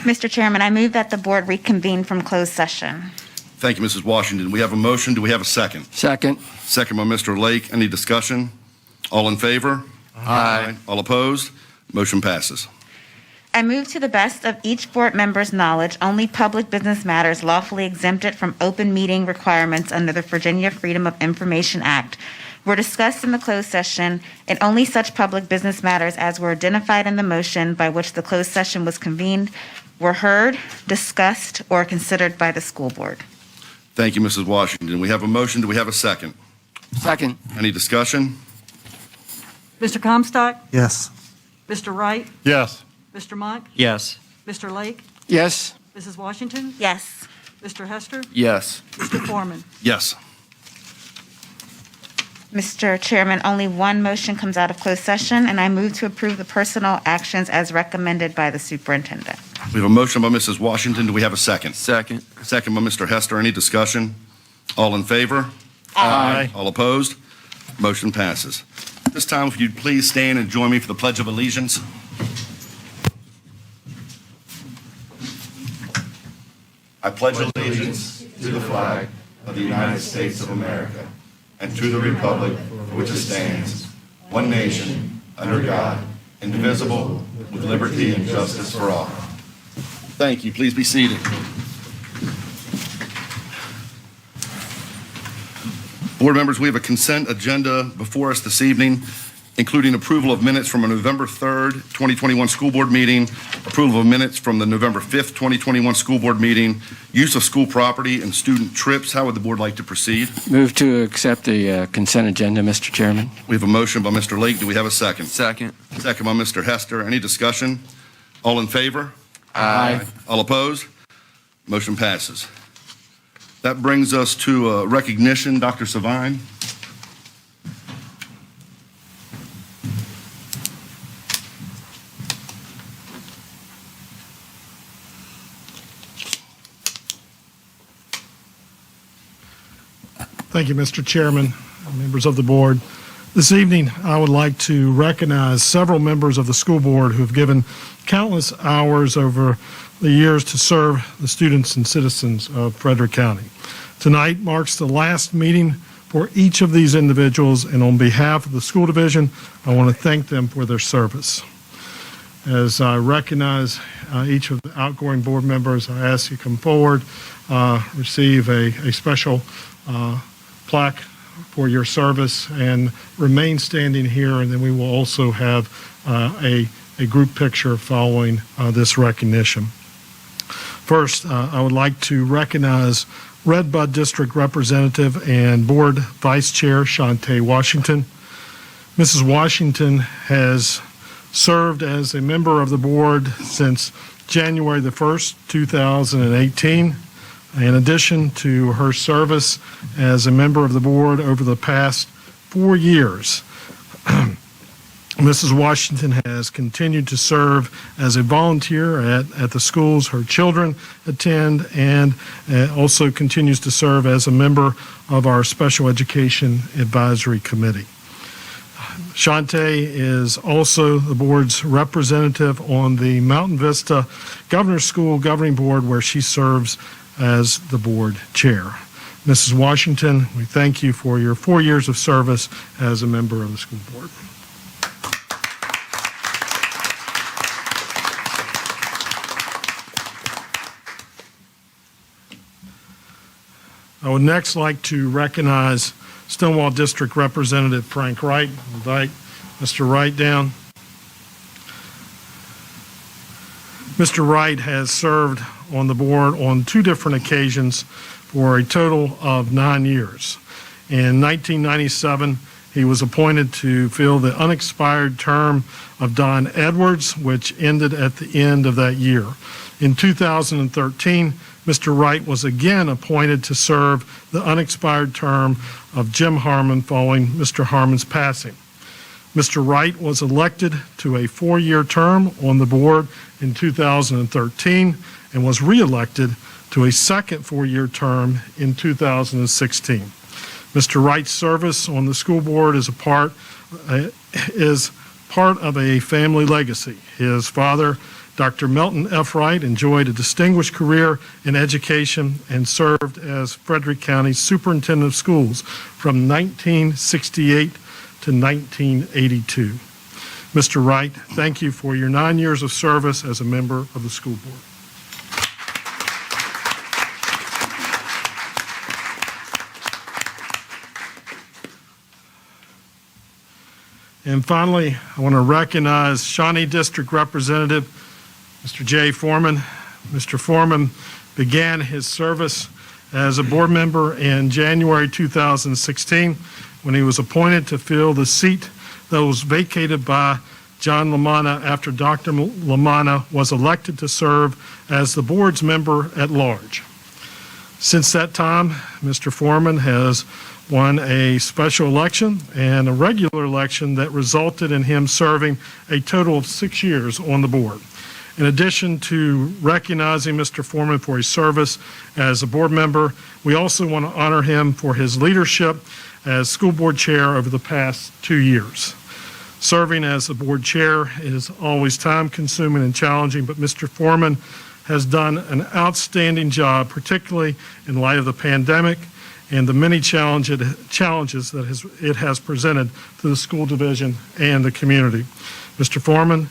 Mr. Chairman, I move that the board reconvene from closed session. Thank you, Mrs. Washington. We have a motion. Do we have a second? Second. Second by Mr. Lake. Any discussion? All in favor? Aye. All opposed? Motion passes. I move to the best of each board member's knowledge, only public business matters lawfully exempted from open meeting requirements under the Virginia Freedom of Information Act were discussed in the closed session, and only such public business matters as were identified in the motion by which the closed session was convened were heard, discussed, or considered by the school board. Thank you, Mrs. Washington. We have a motion. Do we have a second? Second. Any discussion? Mr. Comstock? Yes. Mr. Wright? Yes. Mr. Monk? Yes. Mr. Lake? Yes. Mrs. Washington? Yes. Mr. Hester? Yes. Mr. Foreman? Yes. Mr. Chairman, only one motion comes out of closed session, and I move to approve the personal actions as recommended by the superintendent. We have a motion by Mrs. Washington. Do we have a second? Second. Second by Mr. Hester. Any discussion? All in favor? Aye. All opposed? Motion passes. This time, if you'd please stand and join me for the Pledge of Allegiance. I pledge allegiance to the flag of the United States of America and to the republic for which it stands, one nation, under God, indivisible, with liberty and justice for all. Thank you. Please be seated. Board members, we have a consent agenda before us this evening, including approval of minutes from a November 3rd, 2021 school board meeting, approval of minutes from the November 5th, 2021 school board meeting, use of school property and student trips. How would the board like to proceed? Move to accept the consent agenda, Mr. Chairman. We have a motion by Mr. Lake. Do we have a second? Second. Second by Mr. Hester. Any discussion? All in favor? Aye. All opposed? Motion passes. That brings us to recognition. Dr. Savine. Thank you, Mr. Chairman, members of the board. This evening, I would like to recognize several members of the school board who have given countless hours over the years to serve the students and citizens of Frederick County. Tonight marks the last meeting for each of these individuals, and on behalf of the school division, I want to thank them for their service. As I recognize each of the outgoing board members, I ask you to come forward, receive a special plaque for your service, and remain standing here, and then we will also have a group picture following this recognition. First, I would like to recognize Red Bud District Representative and Board Vice Chair Shantae Washington. Mrs. Washington has served as a member of the board since January the 1st, 2018. In addition to her service as a member of the board over the past 4 years, Mrs. Washington has continued to serve as a volunteer at the schools her children attend, and also continues to serve as a member of our Special Education Advisory Committee. Shantae is also the board's representative on the Mountain Vista Governor's School Governing Board, where she serves as the board chair. Mrs. Washington, we thank you for your 4 years of service as a member of the school board. I would next like to recognize Stonewall District Representative Frank Wright. Invite Mr. Wright down. Mr. Wright has served on the board on 2 different occasions for a total of 9 years. In 1997, he was appointed to fill the unexpired term of Don Edwards, which ended at the end of that year. In 2013, Mr. Wright was again appointed to serve the unexpired term of Jim Harmon following Mr. Harmon's passing. Mr. Wright was elected to a 4-year term on the board in 2013 and was reelected to a second 4-year term in 2016. Mr. Wright's service on the school board is part of a family legacy. His father Dr. Melton F. Wright enjoyed a distinguished career in education and served as Frederick County Superintendent of Schools from 1968 to 1982. Mr. Wright, thank you for your 9 years of service as a member of the school board. And finally, I want to recognize Shawnee District Representative Mr. Jay Foreman. Mr. Foreman began his service as a board member in January 2016 when he was appointed to fill the seat that was vacated by John Lamanna after Dr. Lamanna was elected to serve as the board's member at large. Since that time, Mr. Foreman has won a special election and a regular election that resulted in him serving a total of 6 years on the board. In addition to recognizing Mr. Foreman for his service as a board member, we also want to honor him for his leadership as school board chair over the past 2 years. Serving as the board chair is always time-consuming and challenging, but Mr. Foreman has done an outstanding job, particularly in light of the pandemic and the many challenges that it has presented to the school division and the community. Mr. Foreman,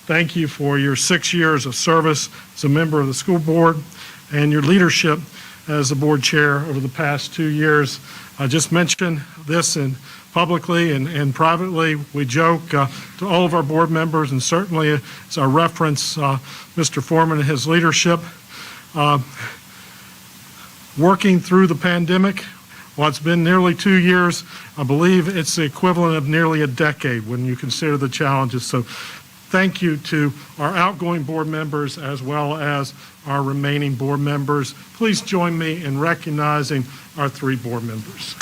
thank you for your 6 years of service as a member of the school board and your leadership as the board chair over the past 2 years. I just mentioned this publicly and privately. We joke to all of our board members, and certainly as our reference, Mr. Foreman and his leadership. Working through the pandemic, while it's been nearly 2 years, I believe it's the equivalent of nearly a decade when you consider the challenges. So thank you to our outgoing board members as well as our remaining board members. Please join me in recognizing our 3 board members.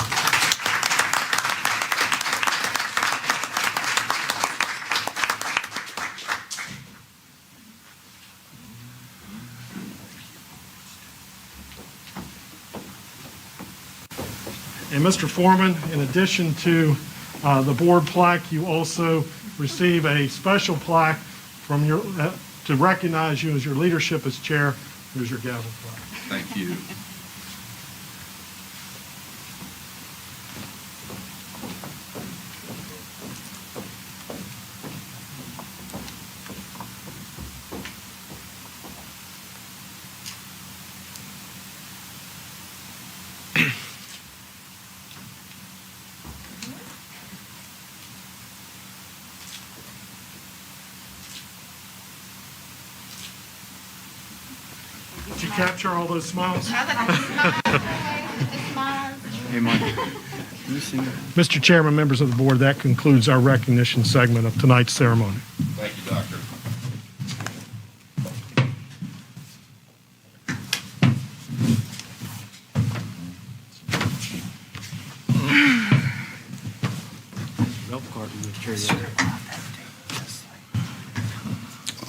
And Mr. Foreman, in addition to the board plaque, you also receive a special plaque from your to recognize you as your leadership as chair. Here's your gavel plaque. Thank you. Did you capture all those smiles? Mr. Chairman, members of the board, that concludes our recognition segment of tonight's ceremony. Thank you, Doctor.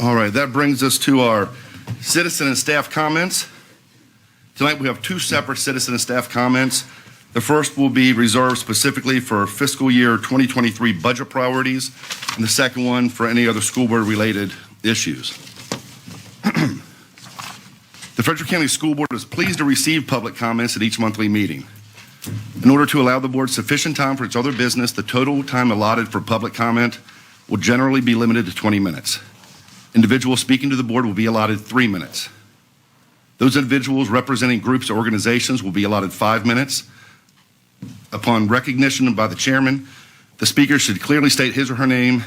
All right, that brings us to our citizen and staff comments. Tonight we have 2 separate citizen and staff comments. The first will be reserved specifically for fiscal year 2023 budget priorities, and the second one for any other school board related issues. The Frederick County School Board is pleased to receive public comments at each monthly meeting. In order to allow the board sufficient time for its other business, the total time allotted for public comment will generally be limited to 20 minutes. Individuals speaking to the board will be allotted 3 minutes. Those individuals representing groups or organizations will be allotted 5 minutes. Upon recognition by the chairman, the speaker should clearly state his or her name,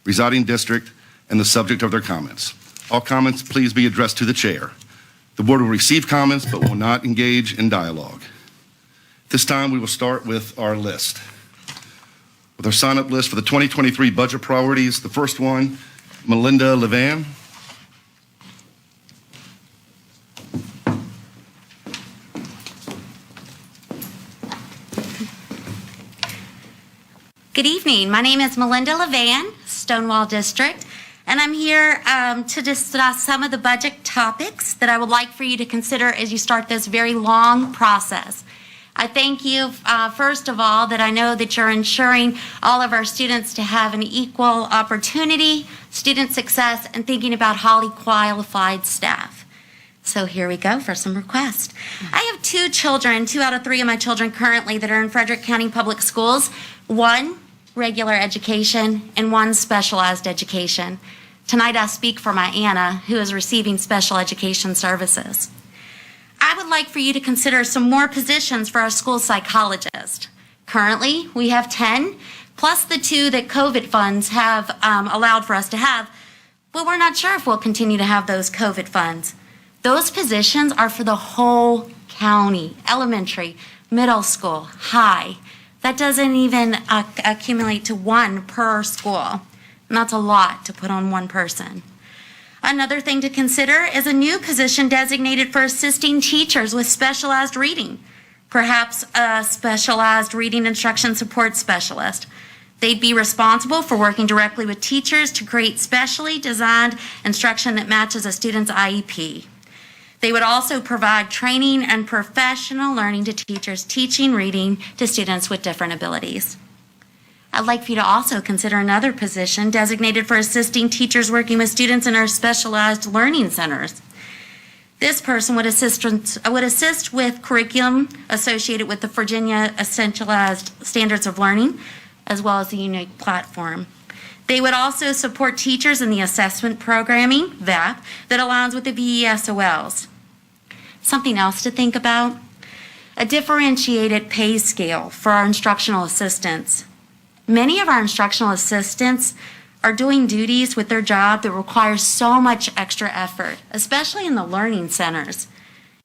residing district, and the subject of their comments. All comments please be addressed to the chair. The board will receive comments but will not engage in dialogue. This time we will start with our list. With our sign-up list for the 2023 budget priorities, the first one, Melinda Levan. Good evening. My name is Melinda Levan, Stonewall District, and I'm here to discuss some of the budget topics that I would like for you to consider as you start this very long process. I thank you, first of all, that I know that you're ensuring all of our students to have an equal opportunity, student success, and thinking about highly qualified staff. So here we go for some requests. I have 2 children, 2 out of 3 of my children currently that are in Frederick County Public Schools. 1 regular education and 1 specialized education. Tonight I speak for my Anna, who is receiving special education services. I would like for you to consider some more positions for our school psychologist. Currently, we have 10, plus the 2 that COVID funds have allowed for us to have, but we're not sure if we'll continue to have those COVID funds. Those positions are for the whole county, elementary, middle school, high. That doesn't even accumulate to 1 per school, and that's a lot to put on 1 person. Another thing to consider is a new position designated for assisting teachers with specialized reading, perhaps a specialized reading instruction support specialist. They'd be responsible for working directly with teachers to create specially designed instruction that matches a student's IEP. They would also provide training and professional learning to teachers teaching reading to students with different abilities. I'd like for you to also consider another position designated for assisting teachers working with students in our specialized learning centers. This person would assist with curriculum associated with the Virginia Essentialized Standards of Learning, as well as the unique platform. They would also support teachers in the assessment programming, VAP, that aligns with the VESOLs. Something else to think about, a differentiated pay scale for our instructional assistants. Many of our instructional assistants are doing duties with their job that require so much extra effort, especially in the learning centers,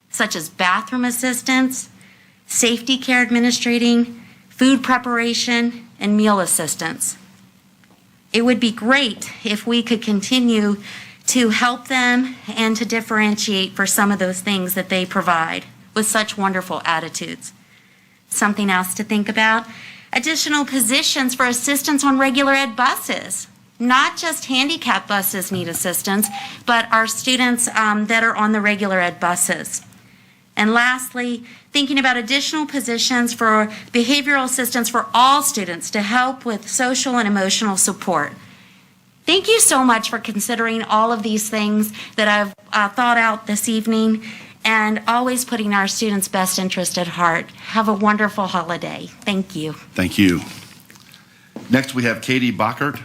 such as bathroom assistants, safety care administrating, food preparation, and meal assistance. It would be great if we could continue to help them and to differentiate for some of those things that they provide with such wonderful attitudes. Something else to think about, additional positions for assistance on regular ed buses. Not just handicap buses need assistance, but our students that are on the regular ed buses. And lastly, thinking about additional positions for behavioral assistance for all students to help with social and emotional support. Thank you so much for considering all of these things that I've thought out this evening and always putting our students' best interest at heart. Have a wonderful holiday. Thank you. Thank you. Next, we have Katie Bockert.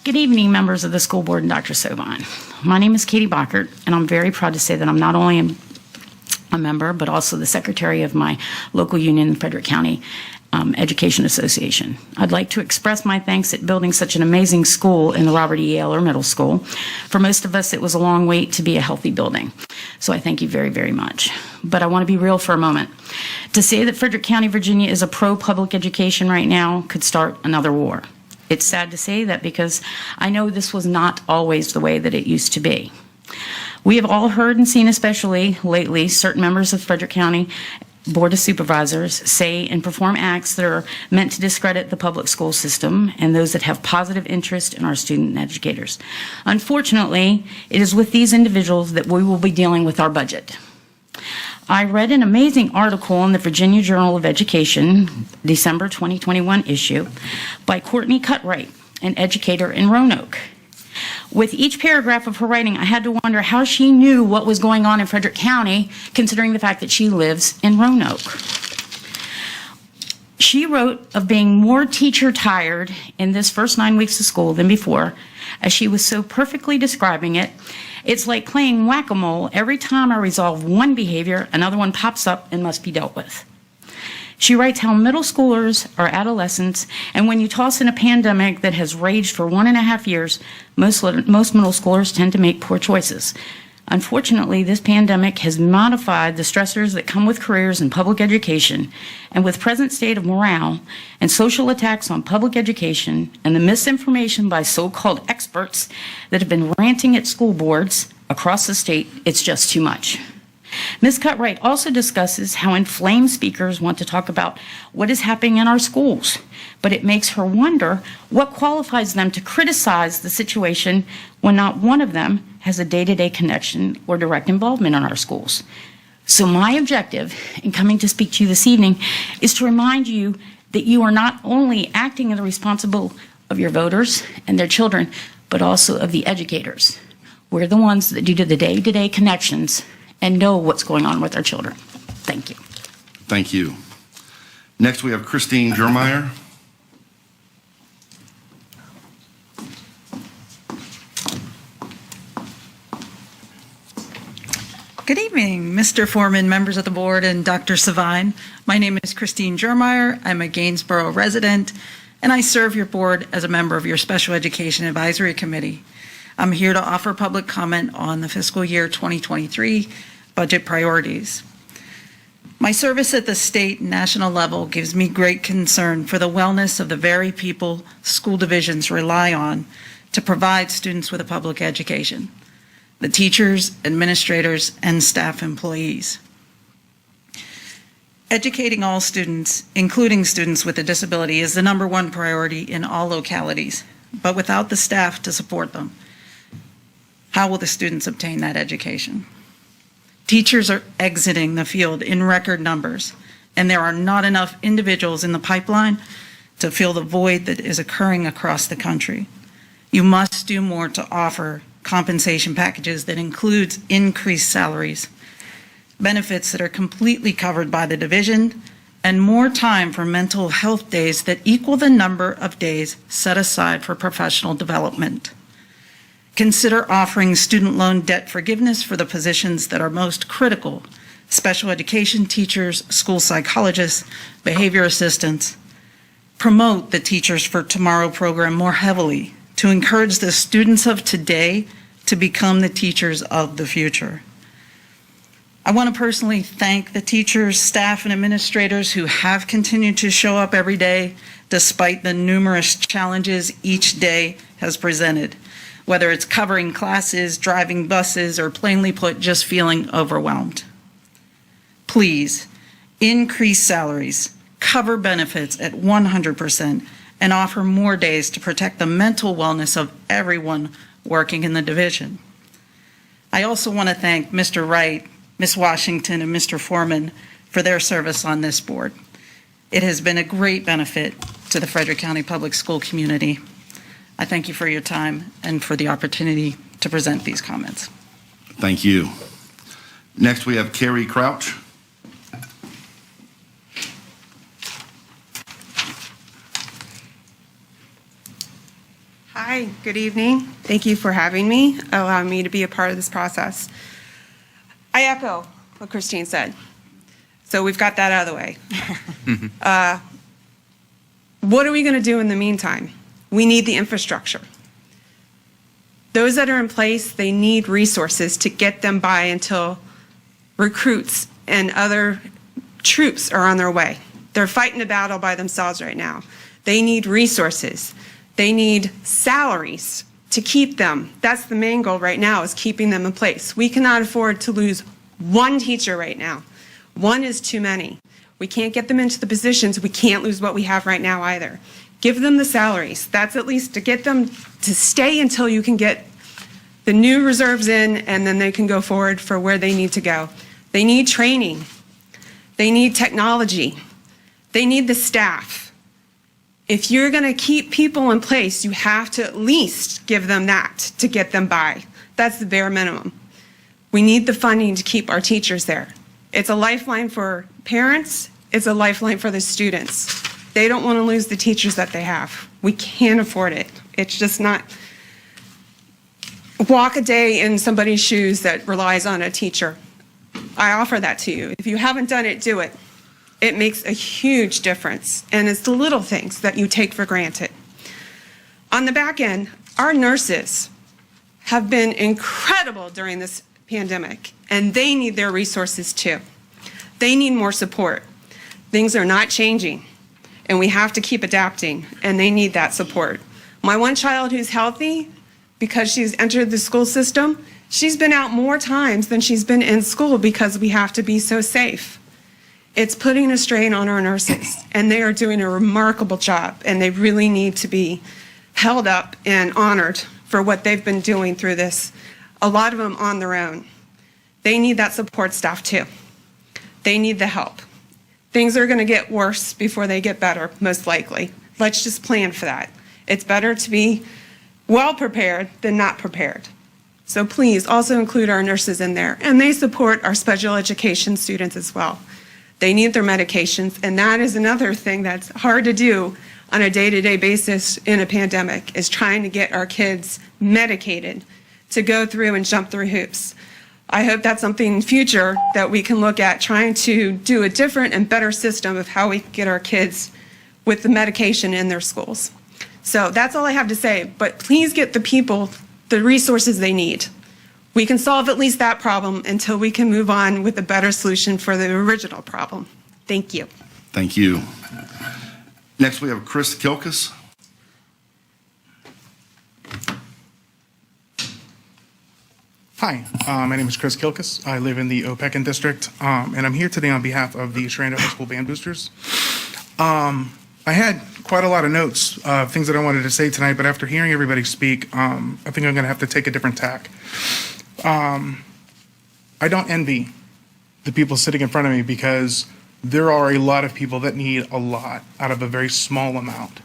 Good evening, members of the school board and Dr. Soban. My name is Katie Bockert, and I'm very proud to say that I'm not only a member, but also the secretary of my local union, Frederick County Education Association. I'd like to express my thanks at building such an amazing school in the Robert E. Ayler Middle School. For most of us, it was a long wait to be a healthy building. So I thank you very, very much. But I want to be real for a moment. To say that Frederick County, Virginia is a pro-public education right now could start another war. It's sad to say that because I know this was not always the way that it used to be. We have all heard and seen, especially lately, certain members of Frederick County Board of Supervisors say and perform acts that are meant to discredit the public school system and those that have positive interest in our student and educators. Unfortunately, it is with these individuals that we will be dealing with our budget. I read an amazing article in the Virginia Journal of Education, December 2021 issue, by Courtney Cutright, an educator in Roanoke. With each paragraph of her writing, I had to wonder how she knew what was going on in Frederick County, considering the fact that she lives in Roanoke. She wrote of being more teacher tired in this first 9 weeks of school than before, as she was so perfectly describing it. It's like playing whack-a-mole. Every time I resolve one behavior, another one pops up and must be dealt with. She writes how middle schoolers are adolescents, and when you toss in a pandemic that has raged for 1.5 years, most middle schoolers tend to make poor choices. Unfortunately, this pandemic has modified the stressors that come with careers in public education, and with present state of morale and social attacks on public education and the misinformation by so-called experts that have been ranting at school boards across the state, it's just too much. Ms. Cutright also discusses how inflamed speakers want to talk about what is happening in our schools, but it makes her wonder what qualifies them to criticize the situation when not one of them has a day-to-day connection or direct involvement in our schools. So my objective in coming to speak to you this evening is to remind you that you are not only acting as responsible of your voters and their children, but also of the educators. We're the ones that do the day-to-day connections and know what's going on with our children. Thank you. Thank you. Next, we have Christine Jermeyer. Good evening, Mr. Foreman, members of the board, and Dr. Savine. My name is Christine Jermeyer. I'm a Gainsborough resident, and I serve your board as a member of your Special Education Advisory Committee. I'm here to offer public comment on the fiscal year 2023 budget priorities. My service at the state and national level gives me great concern for the wellness of the very people school divisions rely on to provide students with a public education: the teachers, administrators, and staff employees. Educating all students, including students with a disability, is the #1 priority in all localities. But without the staff to support them, how will the students obtain that education? Teachers are exiting the field in record numbers, and there are not enough individuals in the pipeline to fill the void that is occurring across the country. You must do more to offer compensation packages that includes increased salaries, benefits that are completely covered by the division, and more time for mental health days that equal the number of days set aside for professional development. Consider offering student loan debt forgiveness for the positions that are most critical: special education teachers, school psychologists, behavior assistants. Promote the Teachers for Tomorrow program more heavily to encourage the students of today to become the teachers of the future. I want to personally thank the teachers, staff, and administrators who have continued to show up every day despite the numerous challenges each day has presented, whether it's covering classes, driving buses, or plainly put, just feeling overwhelmed. Please increase salaries, cover benefits at 100%, and offer more days to protect the mental wellness of everyone working in the division. I also want to thank Mr. Wright, Ms. Washington, and Mr. Foreman for their service on this board. It has been a great benefit to the Frederick County Public School community. I thank you for your time and for the opportunity to present these comments. Thank you. Next, we have Carrie Crouch. Hi, good evening. Thank you for having me, allowing me to be a part of this process. I echo what Christine said. So we've got that out of the way. What are we going to do in the meantime? We need the infrastructure. Those that are in place, they need resources to get them by until recruits and other troops are on their way. They're fighting a battle by themselves right now. They need resources. They need salaries to keep them. That's the main goal right now, is keeping them in place. We cannot afford to lose one teacher right now. One is too many. We can't get them into the positions. We can't lose what we have right now either. Give them the salaries. That's at least to get them to stay until you can get the new reserves in, and then they can go forward for where they need to go. They need training. They need technology. They need the staff. If you're going to keep people in place, you have to at least give them that to get them by. That's the bare minimum. We need the funding to keep our teachers there. It's a lifeline for parents. It's a lifeline for the students. They don't want to lose the teachers that they have. We can't afford it. It's just not walk a day in somebody's shoes that relies on a teacher. I offer that to you. If you haven't done it, do it. It makes a huge difference, and it's the little things that you take for granted. On the back end, our nurses have been incredible during this pandemic, and they need their resources too. They need more support. Things are not changing, and we have to keep adapting, and they need that support. My one child who's healthy, because she's entered the school system, She's been out more times than she's been in school because we have to be so safe. It's putting a strain on our nurses, and they are doing a remarkable job, and they really need to be held up and honored for what they've been doing through this, a lot of them on their own. They need that support staff too. They need the help. Things are going to get worse before they get better, most likely. Let's just plan for that. It's better to be well prepared than not prepared. So please also include our nurses in there, and they support our special education students as well. They need their medications, and that is another thing that's hard to do on a day-to-day basis in a pandemic, is trying to get our kids medicated to go through and jump through hoops. I hope that's something in future that we can look at, trying to do a different and better system of how we get our kids with the medication in their schools. So that's all I have to say, but please get the people the resources they need. We can solve at least that problem until we can move on with a better solution for the original problem. Thank you. Thank you. Next, we have Chris Kilkus. Hi, my name is Chris Kilkus. I live in the Opequon district, and I'm here today on behalf of the Torando High School Band Boosters. I had quite a lot of notes, things that I wanted to say tonight, but after hearing everybody speak, I think I'm going to have to take a different tack. I don't envy the people sitting in front of me, because there are a lot of people that need a lot out of a very small amount.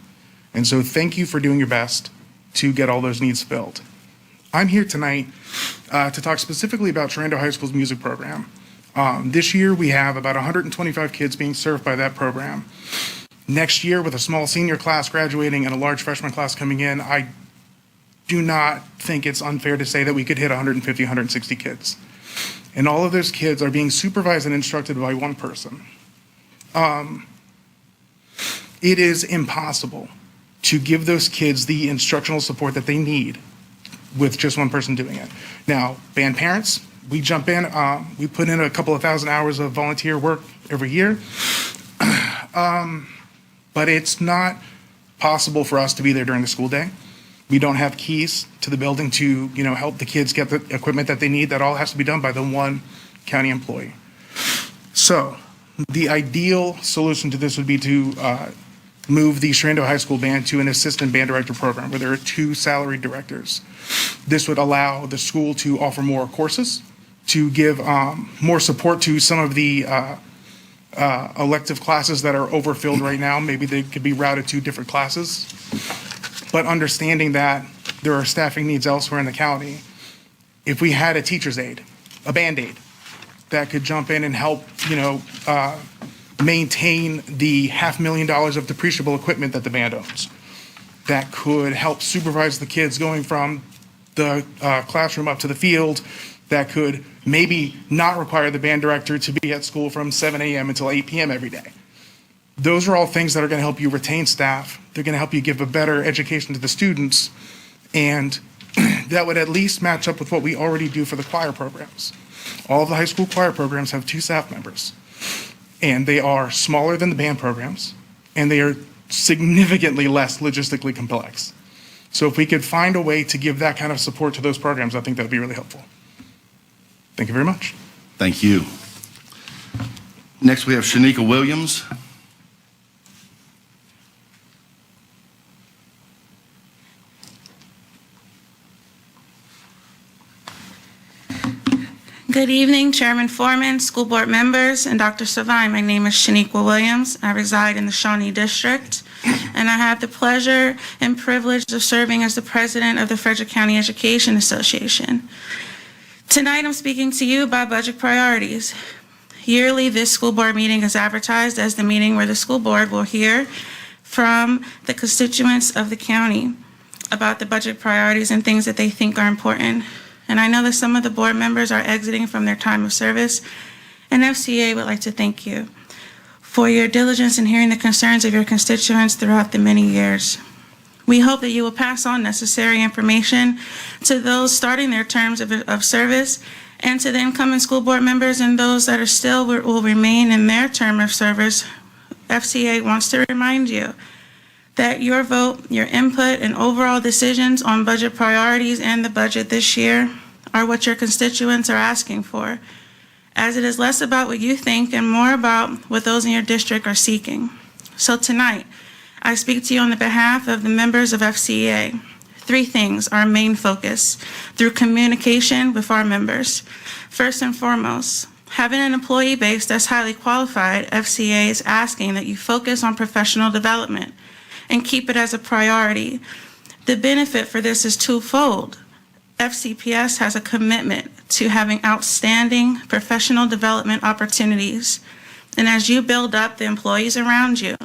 And so thank you for doing your best to get all those needs filled. I'm here tonight to talk specifically about Torando High School's music program. This year we have about 125 kids being served by that program. Next year, with a small senior class graduating and a large freshman class coming in, I do not think it's unfair to say that we could hit 150, 160 kids. And all of those kids are being supervised and instructed by one person. It is impossible to give those kids the instructional support that they need with just one person doing it. Now, band parents, we jump in, we put in a couple of thousand hours of volunteer work every year. But it's not possible for us to be there during the school day. We don't have keys to the building to, help the kids get the equipment that they need. That all has to be done by the one county employee. So the ideal solution to this would be to move the Torando High School Band to an assistant band director program where there are 2 salaried directors. This would allow the school to offer more courses, to give more support to some of the elective classes that are overfilled right now. Maybe they could be routed to different classes. But understanding that there are staffing needs elsewhere in the county, if we had a teacher's aide, a band aide, that could jump in and help, maintain the $500,000 of depreciable equipment that the band owns, that could help supervise the kids going from the classroom up to the field, that could maybe not require the band director to be at school from 7 a.m. until 8 p.m. every day. Those are all things that are going to help you retain staff. They're going to help you give a better education to the students, and that would at least match up with what we already do for the choir programs. All of the high school choir programs have 2 staff members, and they are smaller than the band programs, and they are significantly less logistically complex. So if we could find a way to give that kind of support to those programs, I think that would be really helpful. Thank you very much. Thank you. Next, we have Shanika Williams. Good evening, Chairman Foreman, school board members, and Dr. Savine. My name is Shaniqua Williams. I reside in the Shawnee District, and I have the pleasure and privilege of serving as the president of the Frederick County Education Association. Tonight, I'm speaking to you about budget priorities. Yearly, this school board meeting is advertised as the meeting where the school board will hear from the constituents of the county about the budget priorities and things that they think are important. And I know that some of the board members are exiting from their time of service, and FCA would like to thank you for your diligence in hearing the concerns of your constituents throughout the many years. We hope that you will pass on necessary information to those starting their terms of service, and to the incoming school board members and those that are still will remain in their term of service. FCA wants to remind you that your vote, your input, and overall decisions on budget priorities and the budget this year are what your constituents are asking for, as it is less about what you think and more about what those in your district are seeking. So tonight, I speak to you on the behalf of the members of FCEA. 3 things are our main focus through communication with our members. First and foremost, having an employee base that's highly qualified, FCA is asking that you focus on professional development and keep it as a priority. The benefit for this is twofold. FCPS has a commitment to having outstanding professional development opportunities. And as you build up the employees around you,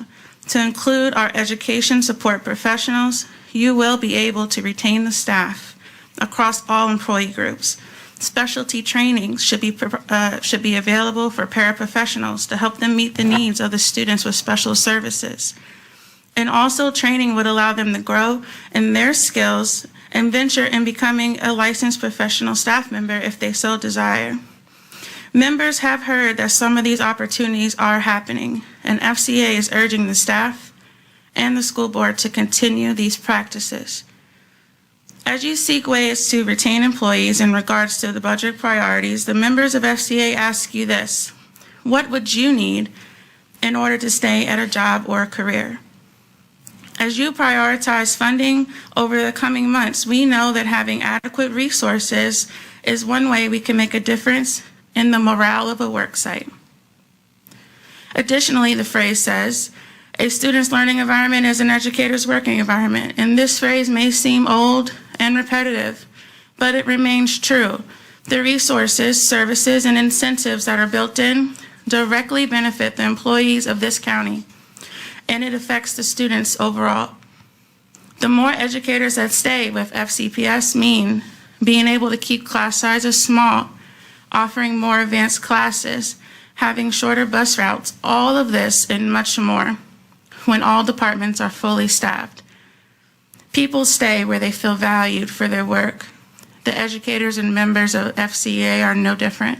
to include our education support professionals, you will be able to retain the staff across all employee groups. Specialty trainings should be available for paraprofessionals to help them meet the needs of the students with special services. And also training would allow them to grow in their skills and venture in becoming a licensed professional staff member if they so desire. Members have heard that some of these opportunities are happening, and FCA is urging the staff and the school board to continue these practices. As you seek ways to retain employees in regards to the budget priorities, the members of FCA ask you this: what would you need in order to stay at a job or a career? As you prioritize funding over the coming months, we know that having adequate resources is one way we can make a difference in the morale of a work site. Additionally, the phrase says, a student's learning environment is an educator's working environment. And this phrase may seem old and repetitive, but it remains true. The resources, services, and incentives that are built in directly benefit the employees of this county, and it affects the students overall. The more educators that stay with FCPS mean being able to keep class sizes small, offering more advanced classes, having shorter bus routes, all of this and much more when all departments are fully staffed. People stay where they feel valued for their work. The educators and members of FCA are no different.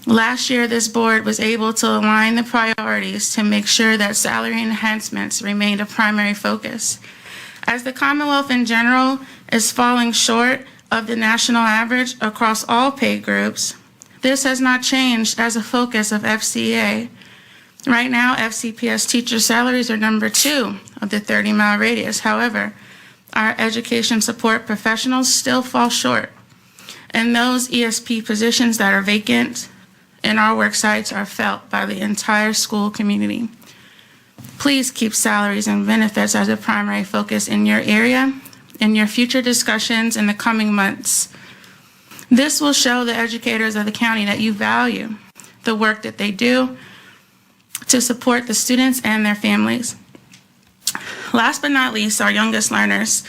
Last year, this board was able to align the priorities to make sure that salary enhancements remained a primary focus. As the Commonwealth in general is falling short of the national average across all pay groups, this has not changed as a focus of FCA. Right now, FCPS teacher salaries are number 2 of the 30-mile radius. However, our education support professionals still fall short, and those ESP positions that are vacant in our work sites are felt by the entire school community. Please keep salaries and benefits as a primary focus in your area in your future discussions in the coming months. This will show the educators of the county that you value the work that they do to support the students and their families. Last but not least, our youngest learners,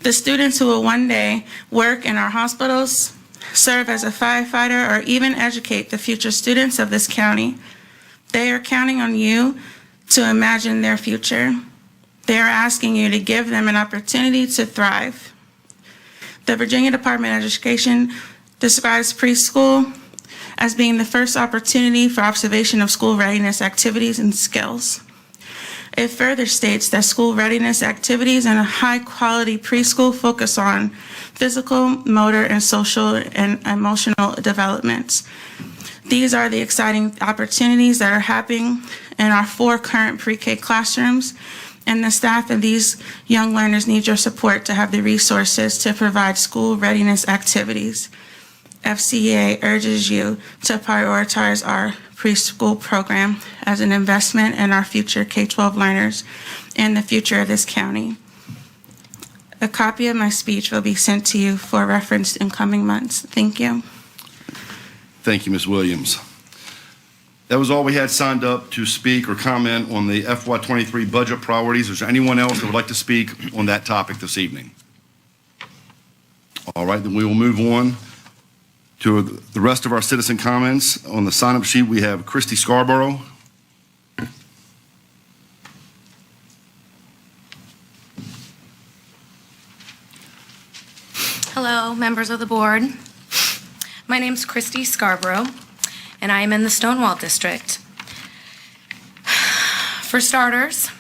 the students who will one day work in our hospitals, serve as a firefighter, or even educate the future students of this county. They are counting on you to imagine their future. They are asking you to give them an opportunity to thrive. The Virginia Department of Education describes preschool as being the first opportunity for observation of school readiness activities and skills. It further states that school readiness activities and a high-quality preschool focus on physical, motor, and social and emotional developments. These are the exciting opportunities that are happening in our 4 current pre-K classrooms, and the staff of these young learners need your support to have the resources to provide school readiness activities. FCA urges you to prioritize our preschool program as an investment in our future K-12 learners and the future of this county. A copy of my speech will be sent to you for reference in coming months. Thank you. Thank you, Ms. Williams. That was all we had signed up to speak or comment on the FY23 budget priorities. Is there anyone else that would like to speak on that topic this evening? All right, then we will move on to the rest of our citizen comments. On the sign-up sheet, we have Christy Scarborough. Hello, members of the board. My name is Christy Scarborough, and I am in the Stonewall District. For starters,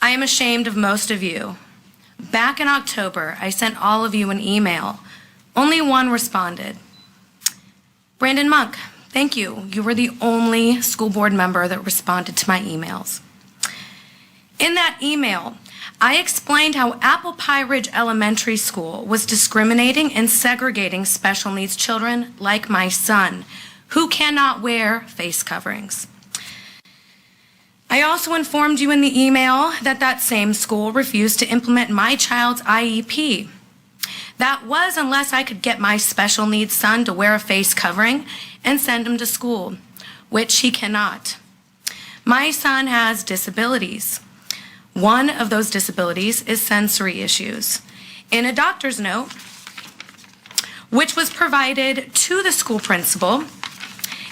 I am ashamed of most of you. Back in October, I sent all of you an email Only one responded. Brandon Monk, thank you. You were the only school board member that responded to my emails. In that email, I explained how Apple Pie Ridge Elementary School was discriminating and segregating special needs children like my son, who cannot wear face coverings. I also informed you in the email that that same school refused to implement my child's IEP. That was unless I could get my special needs son to wear a face covering and send him to school, which he cannot. My son has disabilities. One of those disabilities is sensory issues. In a doctor's note, which was provided to the school principal,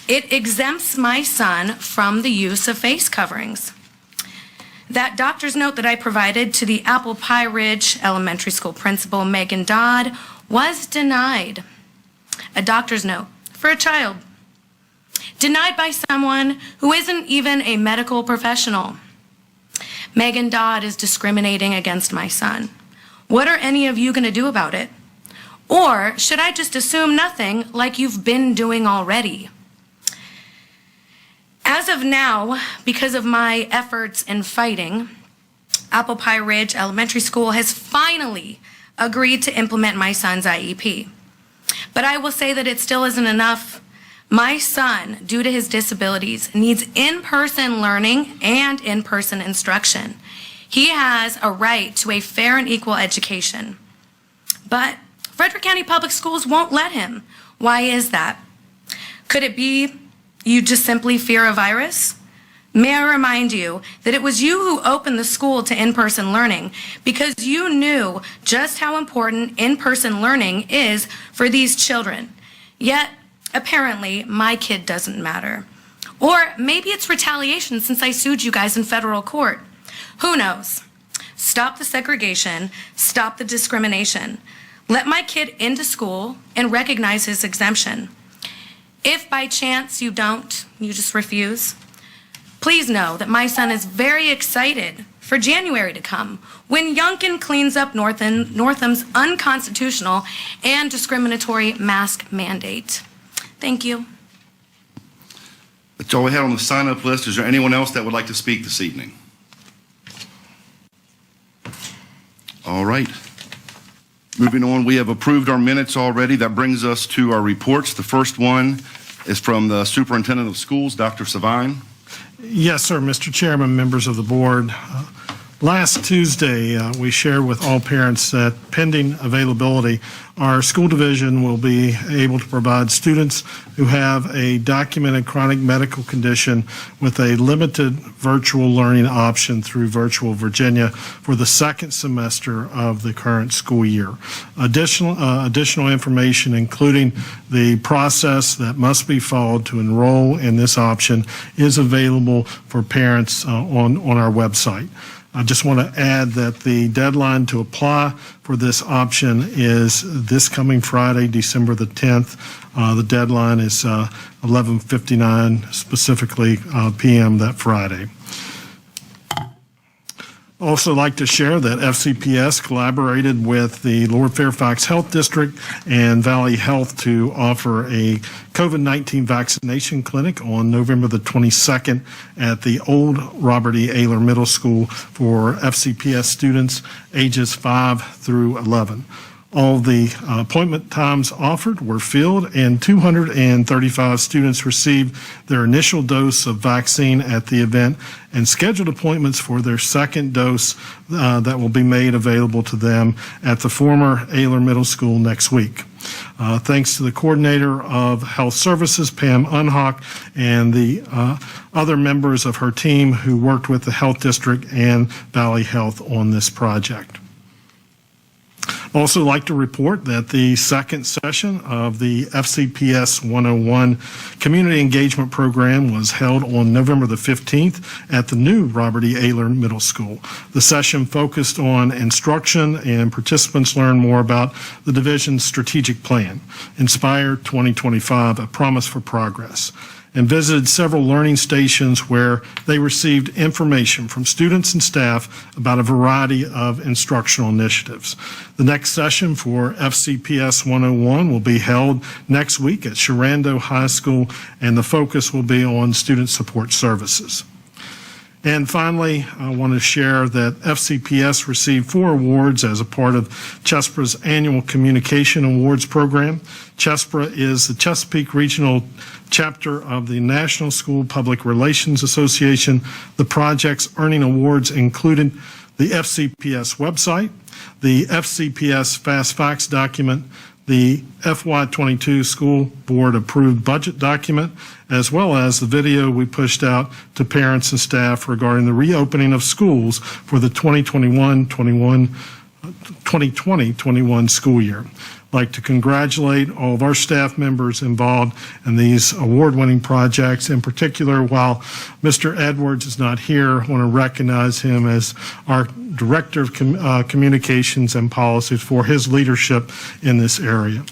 it exempts my son from the use of face coverings. That doctor's note that I provided to the Apple Pie Ridge Elementary School principal, Megan Dodd, was denied. A doctor's note for a child. Denied by someone who isn't even a medical professional. Megan Dodd is discriminating against my son. What are any of you going to do about it? Or should I just assume nothing like you've been doing already? As of now, because of my efforts in fighting, Apple Pie Ridge Elementary School has finally agreed to implement my son's IEP. But I will say that it still isn't enough. My son, due to his disabilities, needs in-person learning and in-person instruction. He has a right to a fair and equal education. But Frederick County Public Schools won't let him. Why is that? Could it be you just simply fear a virus? May I remind you that it was you who opened the school to in-person learning because you knew just how important in-person learning is for these children. Yet, apparently, my kid doesn't matter. Or maybe it's retaliation since I sued you guys in federal court. Who knows? Stop the segregation, stop the discrimination. Let my kid into school and recognize his exemption. If by chance you don't, you just refuse, please know that my son is very excited for January to come, when Youngkin cleans up Northam's unconstitutional and discriminatory mask mandate. Thank you. That's all we had on the sign-up list. Is there anyone else that would like to speak this evening? All right. Moving on, we have approved our minutes already. That brings us to our reports. The first one is from the Superintendent of Schools, Dr. Savine. Yes, sir, Mr. Chairman, members of the board. Last Tuesday, we shared with all parents that pending availability, our school division will be able to provide students who have a documented chronic medical condition with a limited virtual learning option through Virtual Virginia for the second semester of the current school year. Additional information, including the process that must be followed to enroll in this option, is available for parents on our website. I just want to add that the deadline to apply for this option is this coming Friday, December the 10th. The deadline is 11:59 specifically p.m. that Friday. Also like to share that FCPS collaborated with the Lower Fairfax Health District and Valley Health to offer a COVID-19 vaccination clinic on November the 22nd at the old Robert E. Ayler Middle School for FCPS students ages 5 through 11. All the appointment times offered were filled, and 235 students received their initial dose of vaccine at the event, and scheduled appointments for their second dose that will be made available to them at the former Ayler Middle School next week. Thanks to the coordinator of health services, Pam Unhock, and the other members of her team who worked with the health district and Valley Health on this project. Also like to report that the second session of the FCPS 101 Community Engagement Program was held on November the 15th at the new Robert E. Ayler Middle School. The session focused on instruction, and participants learned more about the division's strategic plan, Inspire 2025, A Promise for Progress. and visited several learning stations where they received information from students and staff about a variety of instructional initiatives. The next session for FCPS 101 will be held next week at Torando High School, and the focus will be on student support services. And finally, I want to share that FCPS received 4 awards as a part of CHESPRA's annual Communication Awards program. CHESPRA is the Chesapeake Regional Chapter of the National School Public Relations Association. The projects earning awards included the FCPS website, the FCPS Fast Facts document, the FY22 School Board approved budget document, as well as the video we pushed out to parents and staff regarding the reopening of schools for the 2020-21 school year. I'd like to congratulate all of our staff members involved in these award-winning projects. In particular, while Mr. Edwards is not here, I want to recognize him as our Director of Communications and Policies for his leadership in this area.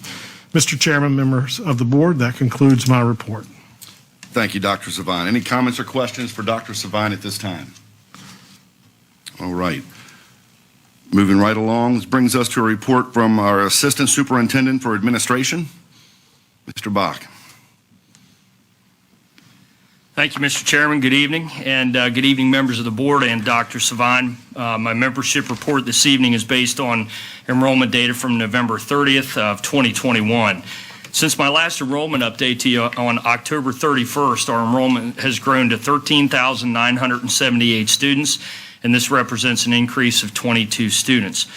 Mr. Chairman, members of the board, that concludes my report. Thank you, Dr. Savine. Any comments or questions for Dr. Savine at this time? All right. Moving right along, this brings us to a report from our Assistant Superintendent for Administration, Mr. Bach. Thank you, Mr. Chairman. Good evening, and good evening, members of the board and Dr. Savine. My membership report this evening is based on enrollment data from November 30th of 2021. Since my last enrollment update to you on October 31st, our enrollment has grown to 13,978 students, and this represents an increase of 22 students.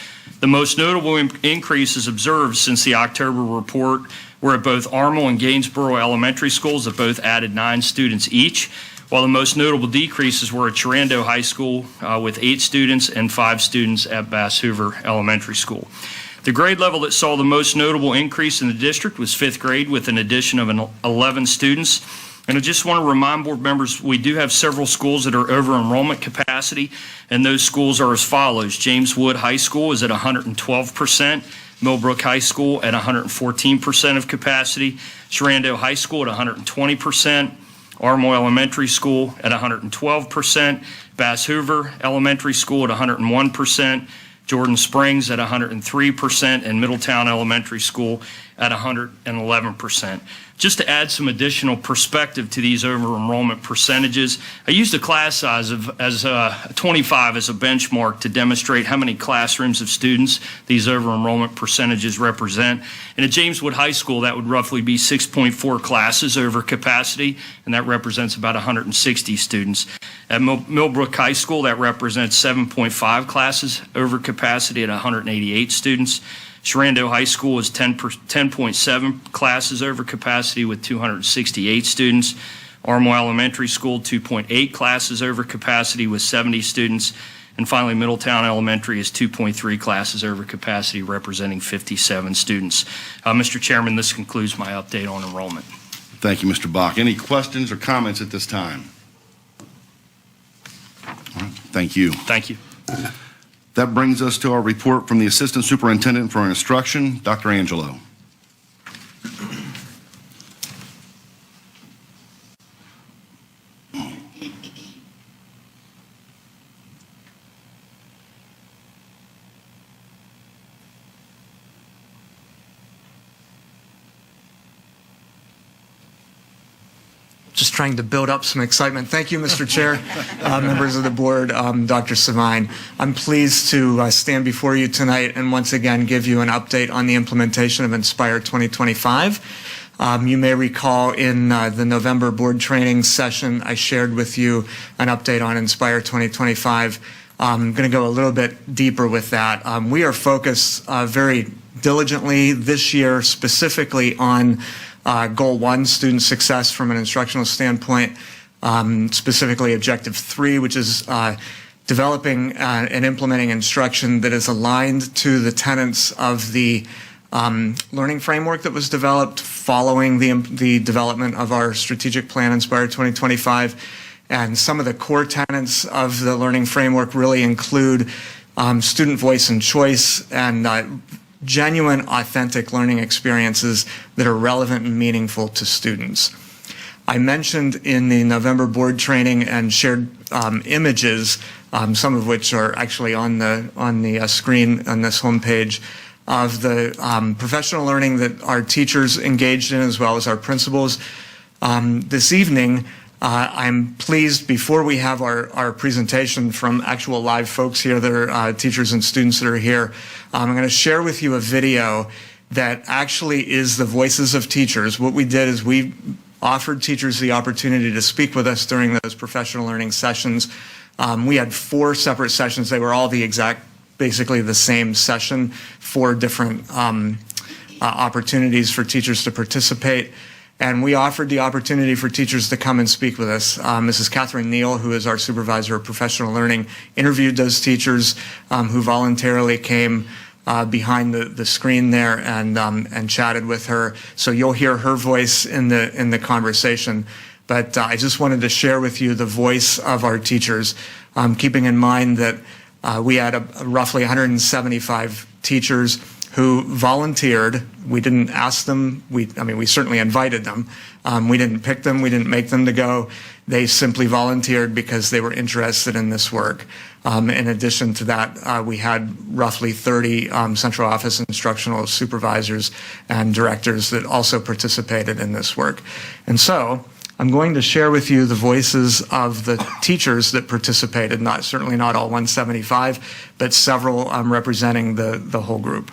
The most notable increases observed since the October report were at both Armel and Gainsboro elementary schools that both added 9 students each, while the most notable decreases were at Torando High School with 8 students and 5 students at Bass Hoover Elementary School. The grade level that saw the most notable increase in the district was 5th grade with an addition of 11 students. And I just want to remind board members, we do have several schools that are over enrollment capacity, and those schools are as follows. James Wood High School is at 112%, Millbrook High School at 114% of capacity, Torando High School at 120%, Armel Elementary School at 112%, Bass Hoover Elementary School at 101%, Jordan Springs at 103%, and Middletown Elementary School at 111%. Just to add some additional perspective to these over enrollment percentages, I used a class size of 25 as a benchmark to demonstrate how many classrooms of students these over enrollment percentages represent. And at James Wood High School, that would roughly be 6.4 classes over capacity, and that represents about 160 students. At Millbrook High School, that represents 7.5 classes over capacity at 188 students. Torando High School is 10.7 classes over capacity with 268 students. Armel Elementary School, 2.8 classes over capacity with 70 students. And finally, Middletown Elementary is 2.3 classes over capacity, representing 57 students. Mr. Chairman, this concludes my update on enrollment. Thank you, Mr. Bach. Any questions or comments at this time? All right. Thank you. Thank you. That brings us to our report from the Assistant Superintendent for Instruction, Dr. Angelo. Just trying to build up some excitement. Thank you, Mr. Chair, members of the board, Dr. Savine. I'm pleased to stand before you tonight and once again give you an update on the implementation of Inspire 2025. You may recall in the November board training session, I shared with you an update on Inspire 2025. I'm going to go a little bit deeper with that. We are focused very diligently this year specifically on Goal 1, student success from an instructional standpoint, specifically Objective 3, which is developing and implementing instruction that is aligned to the tenets of the learning framework that was developed following the development of our strategic plan, Inspire 2025. And some of the core tenets of the learning framework really include student voice and choice and genuine, authentic learning experiences that are relevant and meaningful to students. I mentioned in the November board training and shared images, some of which are actually on the screen on this homepage, of the professional learning that our teachers engaged in as well as our principals. This evening, I'm pleased, before we have our presentation from actual live folks here that are teachers and students that are here, I'm going to share with you a video that actually is the voices of teachers. What we did is we offered teachers the opportunity to speak with us during those professional learning sessions. We had 4 separate sessions. They were all basically the same session, 4 different opportunities for teachers to participate. And we offered the opportunity for teachers to come and speak with us. Mrs. Catherine Neal, who is our supervisor of professional learning, interviewed those teachers who voluntarily came behind the screen there and chatted with her. So you'll hear her voice in the conversation. But I just wanted to share with you the voice of our teachers, keeping in mind that we had roughly 175 teachers who volunteered. We didn't ask them. We certainly invited them. We didn't pick them. We didn't make them to go. They simply volunteered because they were interested in this work. In addition to that, we had roughly 30 central office instructional supervisors and directors that also participated in this work. And so I'm going to share with you the voices of the teachers that participated, certainly not all 175, but several representing the whole group.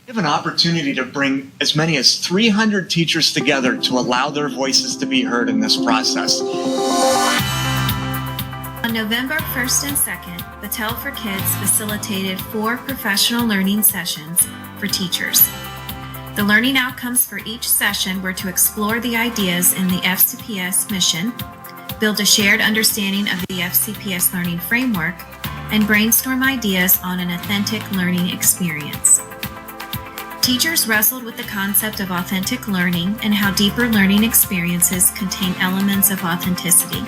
We have an opportunity to bring as many as 300 teachers together to allow their voices to be heard in this process. On November 1st and 2nd, Battelle for Kids facilitated 4 professional learning sessions for teachers. The learning outcomes for each session were to explore the ideas in the FCPS mission, build a shared understanding of the FCPS learning framework, and brainstorm ideas on an authentic learning experience. Teachers wrestled with the concept of authentic learning and how deeper learning experiences contain elements of authenticity.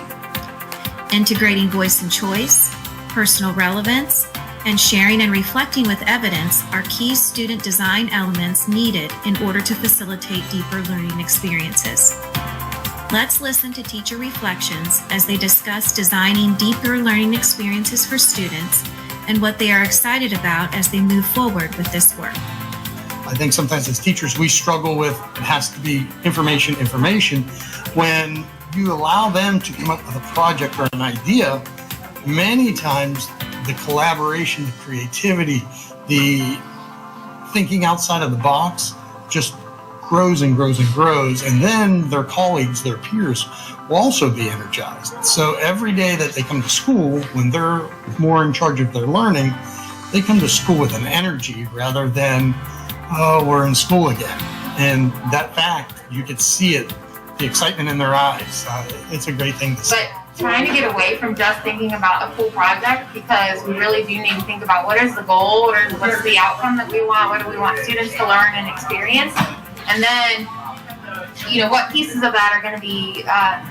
Integrating voice and choice, personal relevance, and sharing and reflecting with evidence are key student design elements needed in order to facilitate deeper learning experiences. Let's listen to teacher reflections as they discuss designing deeper learning experiences for students and what they are excited about as they move forward with this work. I think sometimes as teachers we struggle with it has to be information. When you allow them to come up with a project or an idea, many times the collaboration, the creativity, the thinking outside of the box just grows and grows and grows. And then their colleagues, their peers will also be energized. So every day that they come to school, when they're more in charge of their learning, they come to school with an energy rather than, oh, we're in school again. And that fact, you could see it, the excitement in their eyes. It's a great thing to see. But trying to get away from just thinking about a cool project, because we really do need to think about what is the goal, what's the outcome that we want, what do we want students to learn and experience, and then, what pieces of that are going to be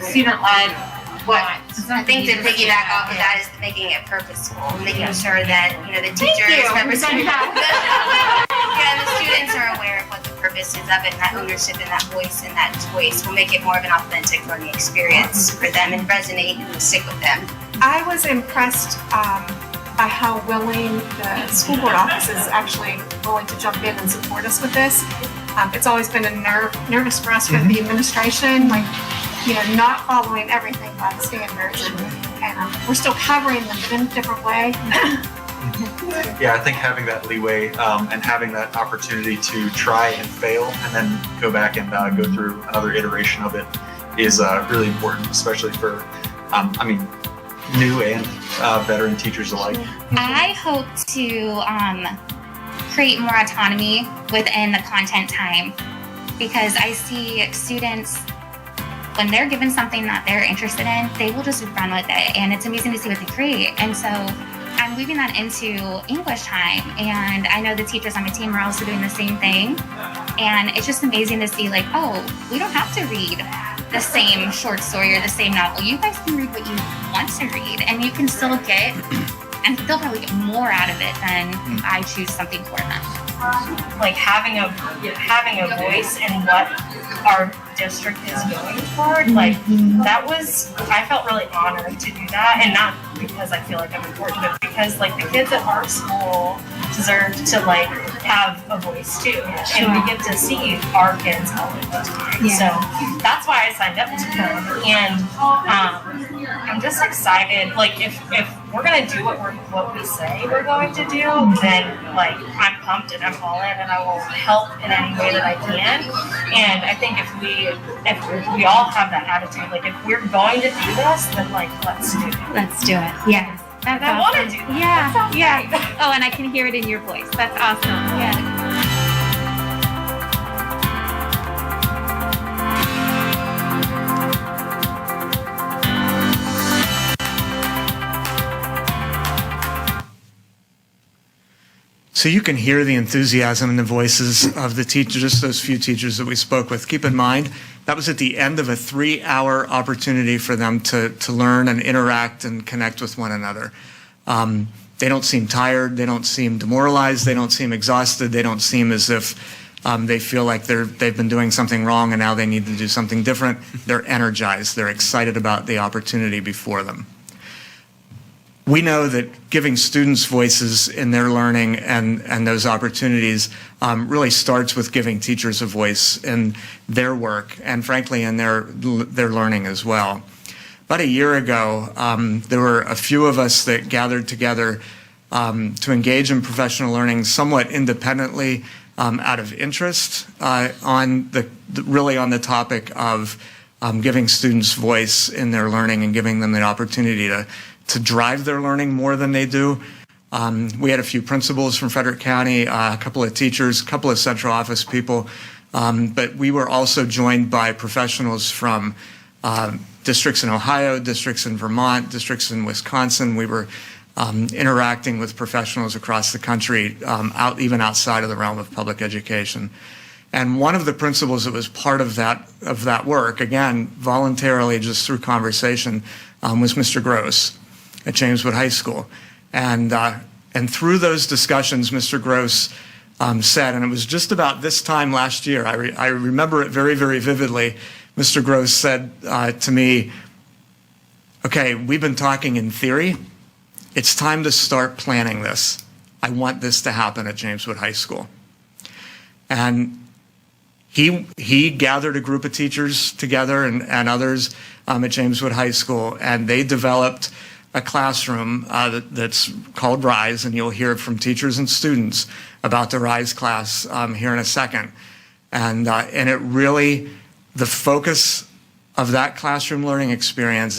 student-led. I think to piggyback off of that is making it purposeful, making sure that the teachers represent the students are aware of what the purpose is of it, and that ownership and that voice and that choice will make it more of an authentic learning experience for them and resonate and stick with them. I was impressed by how willing the school board office is actually willing to jump in and support us with this. It's always been nervous for us with the administration, not following everything by the standards, and we're still covering them in a different way. Yeah, I think having that leeway and having that opportunity to try and fail and then go back and go through another iteration of it is really important, especially for, new and veteran teachers alike. I hope to create more autonomy within the content time, because I see students, when they're given something that they're interested in, they will just run with it, and it's amazing to see what they create. And so I'm weaving that into English time, and I know the teachers on my team are also doing the same thing, and it's just amazing to see, we don't have to read the same short story or the same novel. You guys can read what you want to read, and you can still get, and they'll probably get more out of it than I choose something for them. like having a voice in what our district is going toward, like that was, I felt really honored to do that, and not because I feel like I'm important, but because like the kids at our school deserve to like have a voice too, and we get to see our kids all the time. So that's why I signed up to come, and I'm just excited. Like if we're gonna do what we say we're going to do, then like I'm pumped and I'm all in, and I will help in any way that I can. And I think if we all have that attitude, like if we're going to do this, then like let's do it. Let's do it. Yes. That's I awesome. want to do that. Yeah. That sounds Yeah. great. Oh, and I can hear it in your voice. That's awesome. Yeah. So you can hear the enthusiasm in the voices of the teachers, just those few teachers that we spoke with. Keep in mind, that was at the end of a 3-hour opportunity for them to learn and interact and connect with one another. They don't seem tired. They don't seem demoralized. They don't seem exhausted. They don't seem as if they feel like they've been doing something wrong and now they need to do something different. They're energized. They're excited about the opportunity before them. We know that giving students voices in their learning and those opportunities really starts with giving teachers a voice in their work and, frankly, in their learning as well. About a year ago, there were a few of us that gathered together to engage in professional learning somewhat independently out of interest on the topic of giving students voice in their learning and giving them the opportunity to drive their learning more than they do. We had a few principals from Frederick County, a couple of teachers, a couple of central office people, but we were also joined by professionals from districts in Ohio, districts in Vermont, districts in Wisconsin. We were interacting with professionals across the country, even outside of the realm of public education. And one of the principals that was part of that work, again, voluntarily, just through conversation, was Mr. Gross at Jameswood High School. And through those discussions, Mr. Gross said, and it was just about this time last year, I remember it very, very vividly, Mr. Gross said to me, okay, we've been talking in theory. It's time to start planning this. I want this to happen at Jameswood High School. And he gathered a group of teachers together and others at Jameswood High School, and they developed a classroom that's called RISE, and you'll hear from teachers and students about the RISE class here in a second. And it really, the focus of that classroom learning experience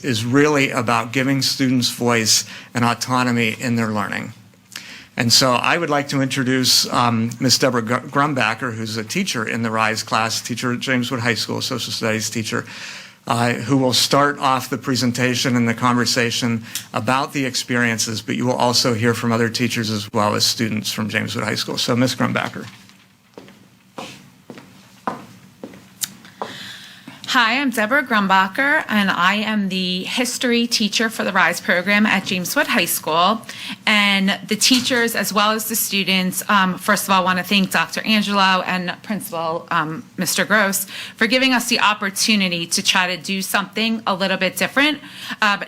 is really about giving students voice and autonomy in their learning. And so I would like to introduce Ms. Deborah Grumbacher, who's a teacher in the RISE class, teacher at Jameswood High School, social studies teacher, who will start off the presentation and the conversation about the experiences, but you will also hear from other teachers as well as students from Jameswood High School. So Ms. Grumbacher. Hi, I'm Deborah Grumbacher, and I am the history teacher for the RISE program at Jameswood High School. And the teachers, as well as the students, first of all, want to thank Dr. Angelo and Principal Mr. Gross for giving us the opportunity to try to do something a little bit different,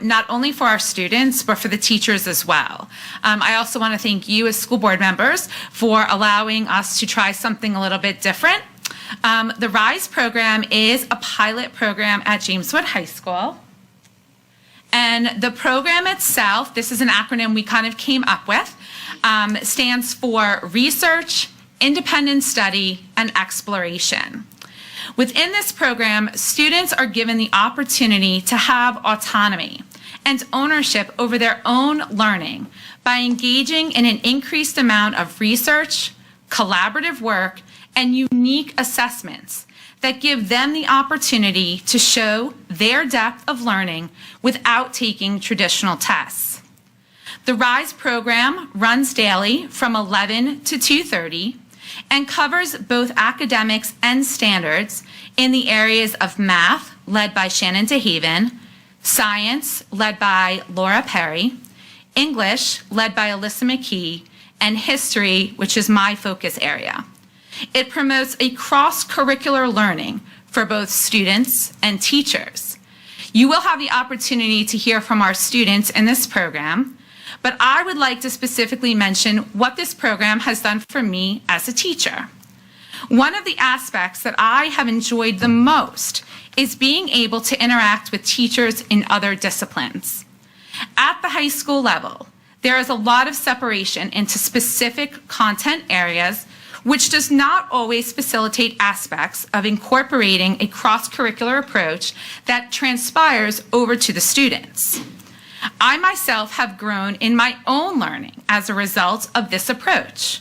not only for our students, but for the teachers as well. I also want to thank you as school board members for allowing us to try something a little bit different. The RISE program is a pilot program at Jameswood High School. And the program itself, this is an acronym we kind of came up with, stands for Research, Independent Study, and Exploration. Within this program, students are given the opportunity to have autonomy and ownership over their own learning by engaging in an increased amount of research, collaborative work, and unique assessments that give them the opportunity to show their depth of learning without taking traditional tests. The RISE program runs daily from 11 to 2:30 and covers both academics and standards in the areas of math, led by Shannon DeHaven, science, led by Laura Perry, English, led by Alyssa McKee, and history, which is my focus area. It promotes a cross-curricular learning for both students and teachers. You will have the opportunity to hear from our students in this program, but I would like to specifically mention what this program has done for me as a teacher. One of the aspects that I have enjoyed the most is being able to interact with teachers in other disciplines. At the high school level, there is a lot of separation into specific content areas, which does not always facilitate aspects of incorporating a cross-curricular approach that transpires over to the students. I myself have grown in my own learning as a result of this approach.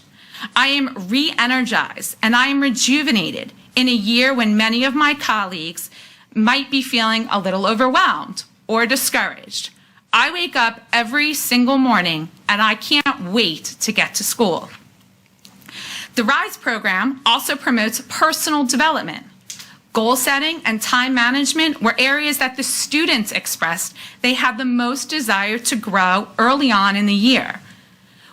I am re-energized and I am rejuvenated in a year when many of my colleagues might be feeling a little overwhelmed or discouraged. I wake up every single morning and I can't wait to get to school. The RISE program also promotes personal development. Goal setting and time management were areas that the students expressed they had the most desire to grow early on in the year.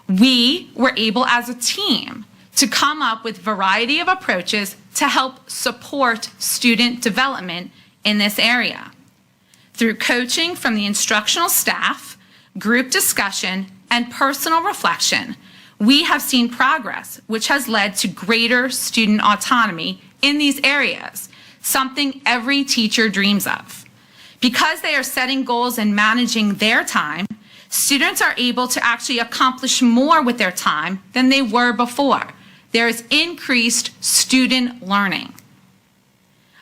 We were able as a team to come up with a variety of approaches to help support student development in this area. Through coaching from the instructional staff, group discussion, and personal reflection, we have seen progress, which has led to greater student autonomy in these areas, something every teacher dreams of. Because they are setting goals and managing their time, students are able to actually accomplish more with their time than they were before. There is increased student learning.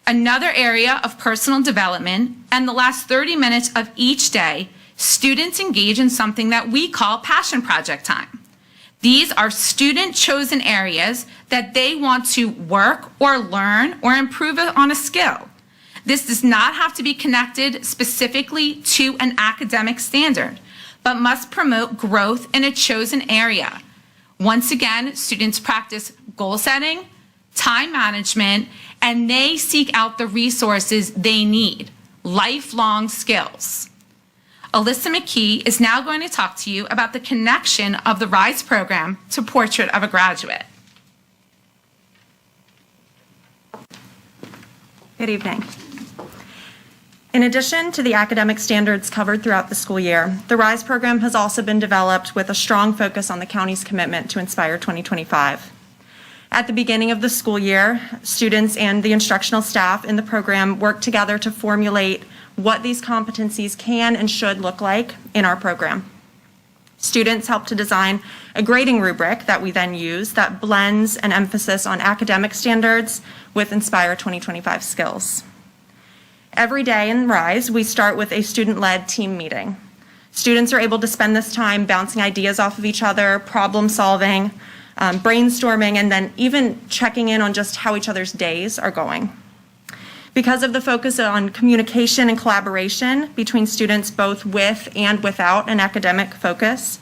Another area of personal development, and the last 30 minutes of each day, students engage in something that we call passion project time. These are student-chosen areas that they want to work or learn or improve on a skill. This does not have to be connected specifically to an academic standard, but must promote growth in a chosen area. Once again, students practice goal setting, time management, and they seek out the resources they need, lifelong skills. Alyssa McKee is now going to talk to you about the connection of the RISE program to Portrait of a Graduate. Good evening. In addition to the academic standards covered throughout the school year, the RISE program has also been developed with a strong focus on the county's commitment to Inspire 2025. At the beginning of the school year, students and the instructional staff in the program work together to formulate what these competencies can and should look like in our program. Students help to design a grading rubric that we then use that blends an emphasis on academic standards with Inspire 2025 skills. Every day in RISE, we start with a student-led team meeting. Students are able to spend this time bouncing ideas off of each other, problem solving, brainstorming, and then even checking in on just how each other's days are going. Because of the focus on communication and collaboration between students both with and without an academic focus,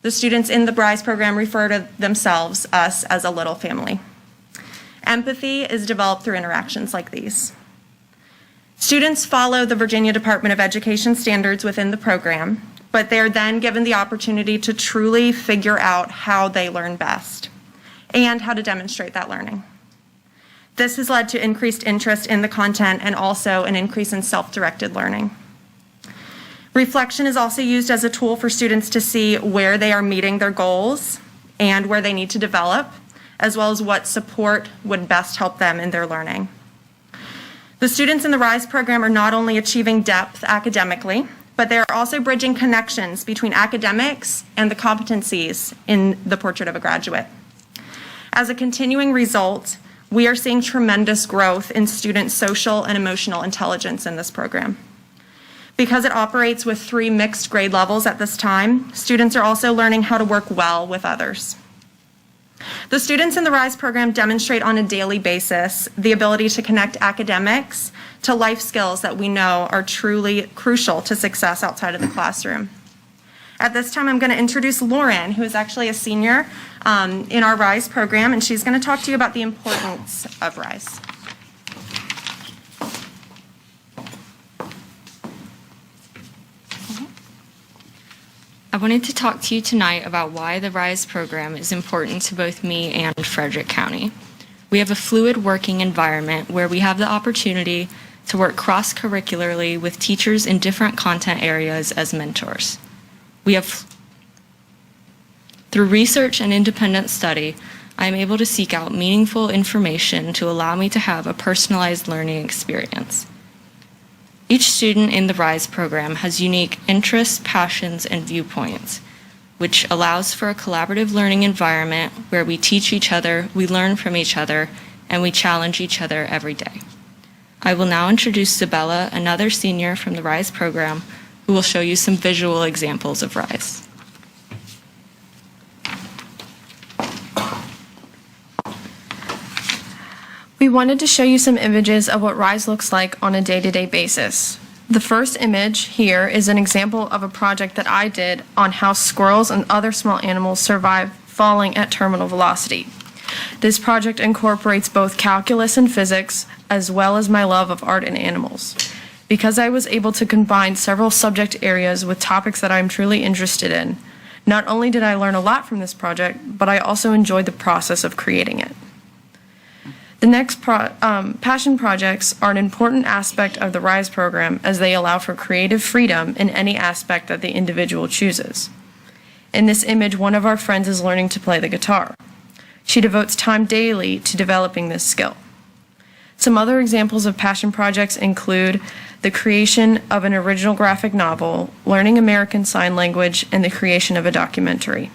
the students in the RISE program refer to themselves, us, as a little family. Empathy is developed through interactions like these. Students follow the Virginia Department of Education standards within the program, but they're then given the opportunity to truly figure out how they learn best and how to demonstrate that learning. This has led to increased interest in the content and also an increase in self-directed learning. Reflection is also used as a tool for students to see where they are meeting their goals and where they need to develop, as well as what support would best help them in their learning. The students in the RISE program are not only achieving depth academically, but they are also bridging connections between academics and the competencies in the Portrait of a Graduate. As a continuing result, we are seeing tremendous growth in student social and emotional intelligence in this program. Because it operates with 3 mixed grade levels at this time, students are also learning how to work well with others. The students in the RISE program demonstrate on a daily basis the ability to connect academics to life skills that we know are truly crucial to success outside of the classroom. At this time, I'm going to introduce Lauren, who is actually a senior in our RISE program, and she's going to talk to you about the importance of RISE. I wanted to talk to you tonight about why the RISE program is important to both me and Frederick County. We have a fluid working environment where we have the opportunity to work cross-curricularly with teachers in different content areas as mentors. Through research and independent study, I am able to seek out meaningful information to allow me to have a personalized learning experience. Each student in the RISE program has unique interests, passions, and viewpoints, which allows for a collaborative learning environment where we teach each other, we learn from each other, and we challenge each other every day. I will now introduce Sabella, another senior from the RISE program, who will show you some visual examples of RISE. We wanted to show you some images of what RISE looks like on a day-to-day basis. The first image here is an example of a project that I did on how squirrels and other small animals survive falling at terminal velocity. This project incorporates both calculus and physics, as well as my love of art and animals. Because I was able to combine several subject areas with topics that I'm truly interested in, not only did I learn a lot from this project, but I also enjoyed the process of creating it. The next passion projects are an important aspect of the RISE program as they allow for creative freedom in any aspect that the individual chooses. In this image, one of our friends is learning to play the guitar. She devotes time daily to developing this skill. Some other examples of passion projects include the creation of an original graphic novel, learning American Sign Language, and the creation of a documentary.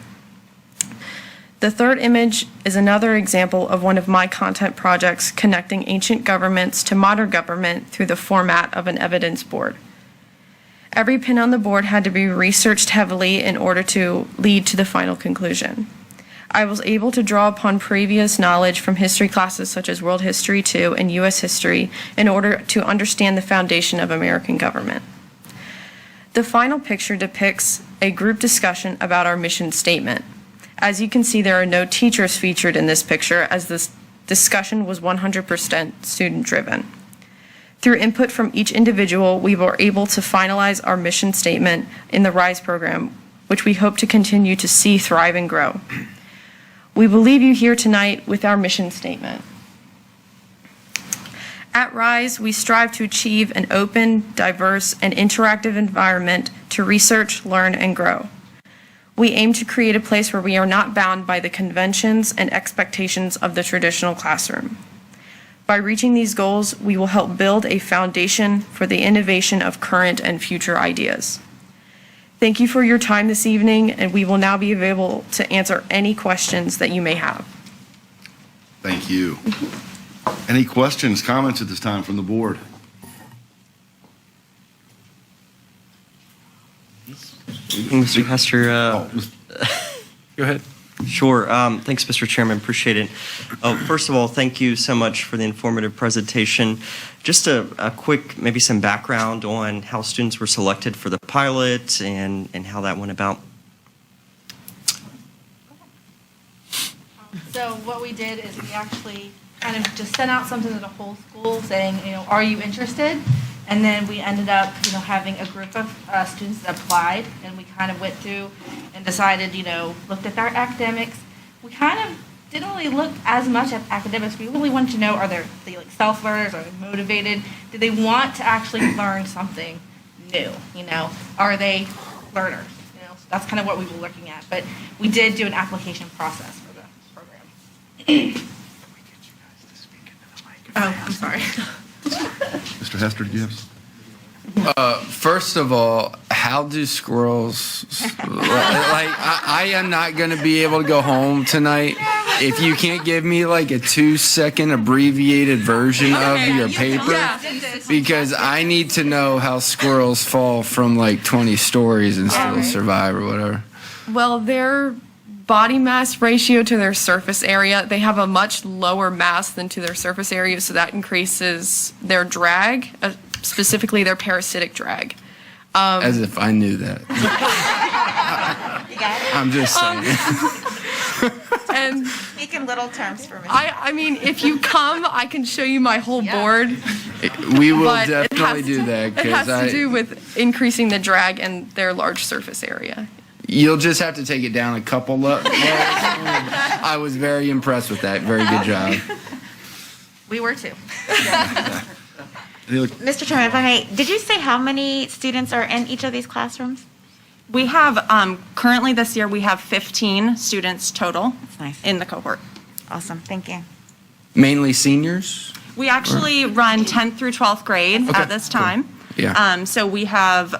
The third image is another example of one of my content projects connecting ancient governments to modern government through the format of an evidence board. Every pin on the board had to be researched heavily in order to lead to the final conclusion. I was able to draw upon previous knowledge from history classes such as World History II and U.S. History in order to understand the foundation of American government. The final picture depicts a group discussion about our mission statement. As you can see, there are no teachers featured in this picture as this discussion was 100% student-driven. Through input from each individual, we were able to finalize our mission statement in the RISE program, which we hope to continue to see thrive and grow. We will leave you here tonight with our mission statement. At RISE, we strive to achieve an open, diverse, and interactive environment to research, learn, and grow. We aim to create a place where we are not bound by the conventions and expectations of the traditional classroom. By reaching these goals, we will help build a foundation for the innovation of current and future ideas. Thank you for your time this evening, and we will now be available to answer any questions that you may have. Thank you. Any questions, comments at this time from the board? Mr. Pastor. Go ahead. Sure. Thanks, Mr. Chairman. Appreciate it. First of all, thank you so much for the informative presentation. Just a quick, maybe some background on how students were selected for the pilot and how that went about. So what we did is we actually kind of just sent out something to the whole school saying, are you interested? And then we ended up, having a group of students that applied, and we kind of went through and decided, looked at their academics. We kind of didn't really look as much at academics. We really wanted to know, are they like self-learners? Are they motivated? Do they want to actually learn something new? Are they learners? So that's kind of what we were looking at. But we did do an application process for the program. Oh, I'm sorry. Mr. Hester, do you have? First of all, how do squirrels, I am not going to be able to go home tonight if you can't give me like a 2-second abbreviated version of your paper, because I need to know how squirrels fall from like 20 stories and still survive or whatever. Well, their body mass ratio to their surface area, they have a much lower mass than to their surface area, so that increases their drag, specifically their parasitic drag. As if I knew that. I'm just saying. And speak in little terms for me. I mean, if you come, I can show you my whole board. We will definitely do that. It has to do with increasing the drag and their large surface area. You'll just have to take it down a couple levels. I was very impressed with that. Very good job. We were too. Mr. Chairman, if I may, did you say how many students are in each of these classrooms? We have, currently this year, we have 15 students total nice. in the cohort. Awesome, thank you. Mainly seniors? We actually run 10th through 12th grade Okay, at this time. cool. Yeah. So we have,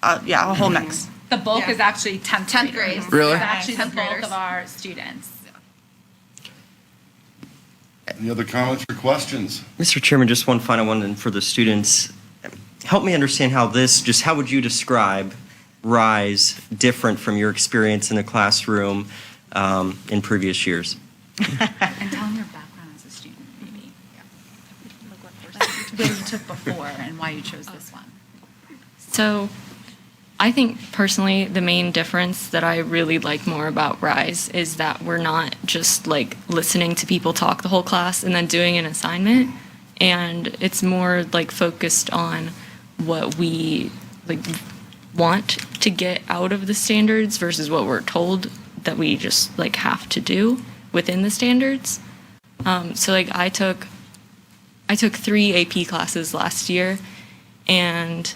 a whole mix. The bulk is actually 10th grade. Really? It's actually the bulk of our students. Any other comments or questions? Mr. Chairman, just one final one for the students. Help me understand how would you describe RISE different from your experience in the classroom in previous years? And tell them your background as a student, maybe. What you took before and why you chose this one. So I think personally the main difference that I really like more about RISE is that we're not just like listening to people talk the whole class and then doing an assignment, and it's more like focused on what we like want to get out of the standards versus what we're told that we just like have to do within the standards. So like I took 3 AP classes last year, and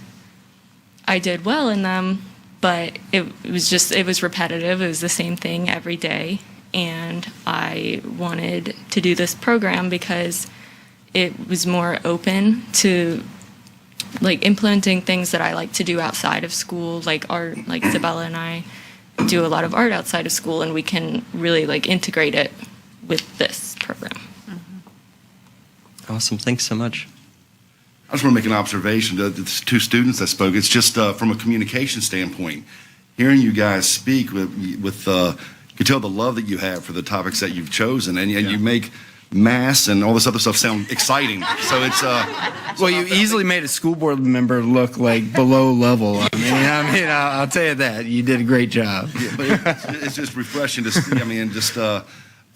I did well in them, but it was repetitive. It was the same thing every day. And I wanted to do this program because it was more open to like implementing things that I like to do outside of school, like art. Like Isabella and I do a lot of art outside of school, and we can really like integrate it with this program. Awesome. Thanks so much. I just want to make an observation to the 2 students that spoke. It's just from a communication standpoint, hearing you guys speak with you can tell the love that you have for the topics that you've chosen, and you make mass and all this other stuff sound exciting. So it's well, you easily made a school board member look like below level. I mean, I'll tell you that you did a great job. Yeah, but it's just refreshing to see. I mean, just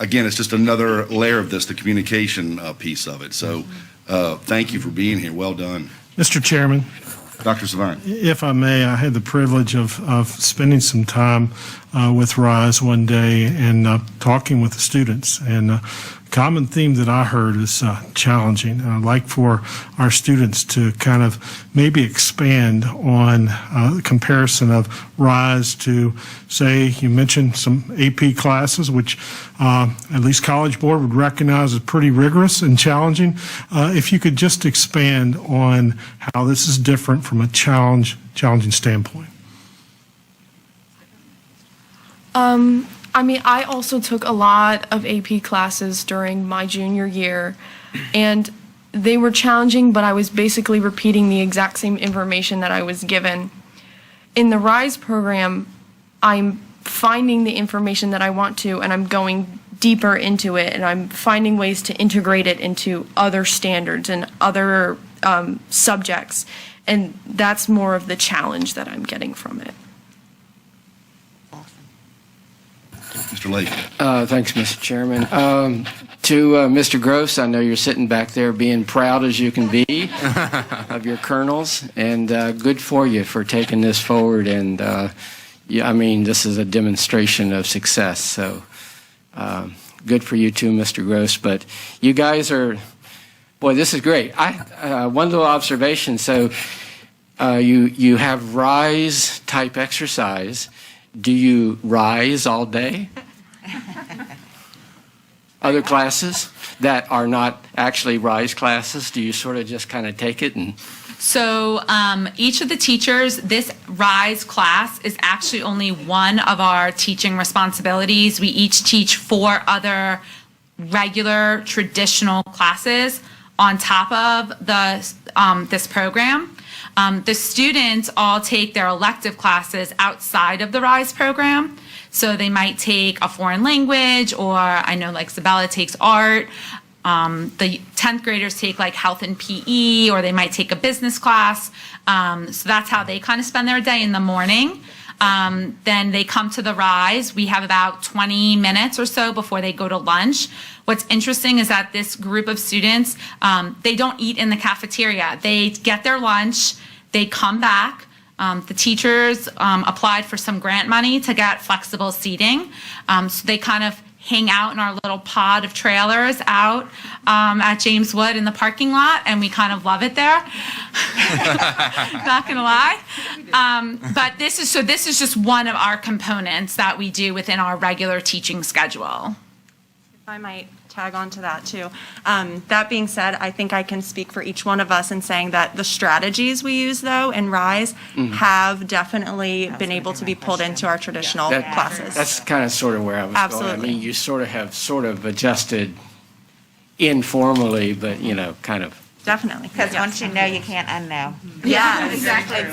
again, it's just another layer of this, the communication piece of it. So. Thank you for being here. Well done. Mr. Chairman. Dr. Savine. If I may, I had the privilege of spending some time with RISE one day and talking with the students. And a common theme that I heard is challenging. And I'd like for our students to kind of maybe expand on the comparison of RISE to, say, you mentioned some AP classes, which at least College Board would recognize as pretty rigorous and challenging. If you could just expand on how this is different from a challenging standpoint. I mean, I also took a lot of AP classes during my junior year, and they were challenging, but I was basically repeating the exact same information that I was given. In the RISE program, I'm finding the information that I want to, and I'm going deeper into it, and I'm finding ways to integrate it into other standards and other subjects, and that's more of the challenge that I'm getting from it. Mr. Lake. Thanks, Mr. Chairman. To Mr. Gross, I know you're sitting back there being proud as you can be of your colonels, and good for you for taking this forward. And yeah, I mean, this is a demonstration of success. So good for you too, Mr. Gross. But you guys are, boy, this is great. One little observation. So you have RISE type exercise. Do you rise all day? Other classes that are not actually RISE classes, do you sort of just kind of take it and? So each of the teachers, this RISE class is actually only one of our teaching responsibilities. We each teach 4 other regular traditional classes on top of this program. The students all take their elective classes outside of the RISE program. So they might take a foreign language, or I know like Isabella takes art. The 10th graders take like health and PE, or they might take a business class. So that's how they kind of spend their day in the morning. Then they come to the RISE. We have about 20 minutes or so before they go to lunch. What's interesting is that this group of students, they don't eat in the cafeteria. They get their lunch, they come back, The teachers applied for some grant money to get flexible seating. So they kind of hang out in our little pod of trailers out at James Wood in the parking lot, and we kind of love it there. Not gonna lie. But this is just one of our components that we do within our regular teaching schedule. If I might tag on to that too. That being said, I think I can speak for each one of us in saying that the strategies we use though in RISE have definitely been able to be pulled into our traditional classes. That's kind of sort of where I was Absolutely. going. I mean, you sort of adjusted informally, but, kind of. Definitely. Because once you know, you can't unknow. Yeah, exactly.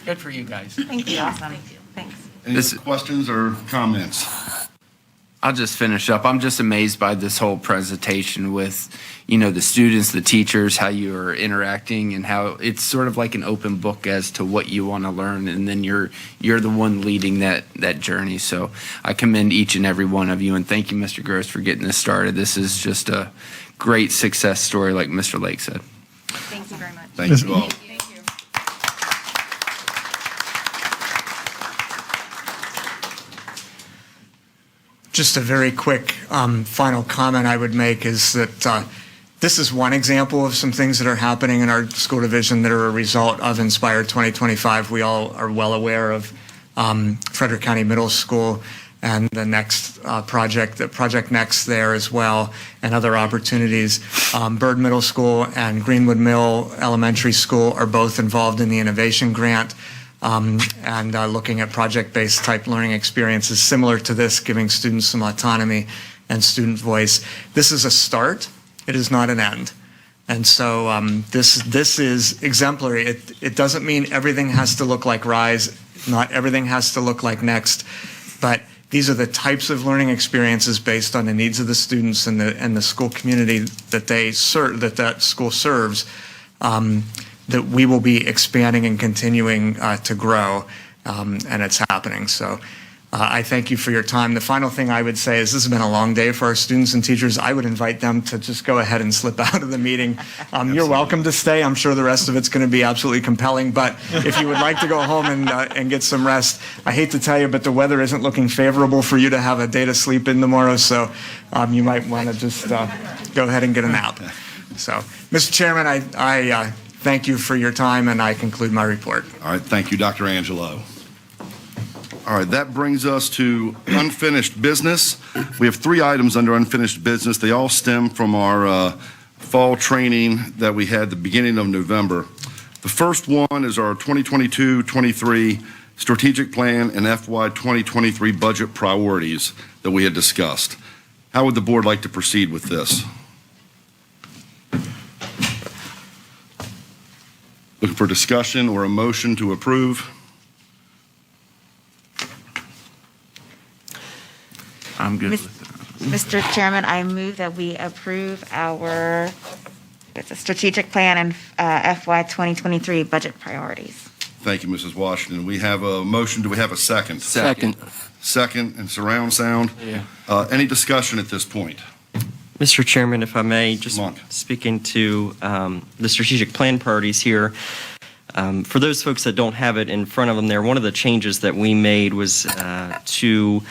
Good for you guys. Thank you. Awesome. Thanks. Any questions or comments? I'll just finish up. I'm just amazed by this whole presentation with, the students, the teachers, how you are interacting and how it's sort of like an open book as to what you want to learn. And then you're the one leading that journey. So I commend each and every one of you. And thank you, Mr. Gross, for getting this started. This is just a great success story, like Mr. Lake said. Thank you very much. Thank you all. Just a very quick final comment I would make is that this is one example of some things that are happening in our school division that are a result of Inspire 2025. We all are well aware of Frederick County Middle School and the next Project Next there as well, and other opportunities. Bird Middle School and Greenwood Mill Elementary School are both involved in the Innovation Grant. And looking at project-based type learning experiences similar to this, giving students some autonomy and student voice. This is a start. It is not an end. And so this is exemplary. It doesn't mean everything has to look like RISE. Not everything has to look like Next. But these are the types of learning experiences based on the needs of the students and the school community that they serve, that school serves. That we will be expanding and continuing to grow, and it's happening. So I thank you for your time. The final thing I would say is this has been a long day for our students and teachers. I would invite them to just go ahead and slip out of the meeting. You're welcome to stay. I'm sure the rest of it's going to be absolutely compelling, but if you would like to go home and get some rest, I hate to tell you, but the weather isn't looking favorable for you to have a day to sleep in tomorrow, so you might want to just go ahead and get a nap. So, Mr. Chairman, I thank you for your time, and I conclude my report. All right, thank you, Dr. Angelo. All right, that brings us to unfinished business. We have 3 items under unfinished business. They all stem from our fall training that we had at the beginning of November. The first one is our 2022-23 strategic plan and FY 2023 budget priorities that we had discussed. How would the board like to proceed with this? Looking for discussion or a motion to approve? I'm good with it. Mr. Chairman, I move that we approve our strategic plan and FY 2023 budget priorities. Thank you, Mrs. Washington. We have a motion. Do we have a second? Second. Second and surround sound. Yeah. Any discussion at this point? Mr. Chairman, if I may, just Monk. speaking to the strategic plan priorities here, for those folks that don't have it in front of them there, one of the changes that we made was to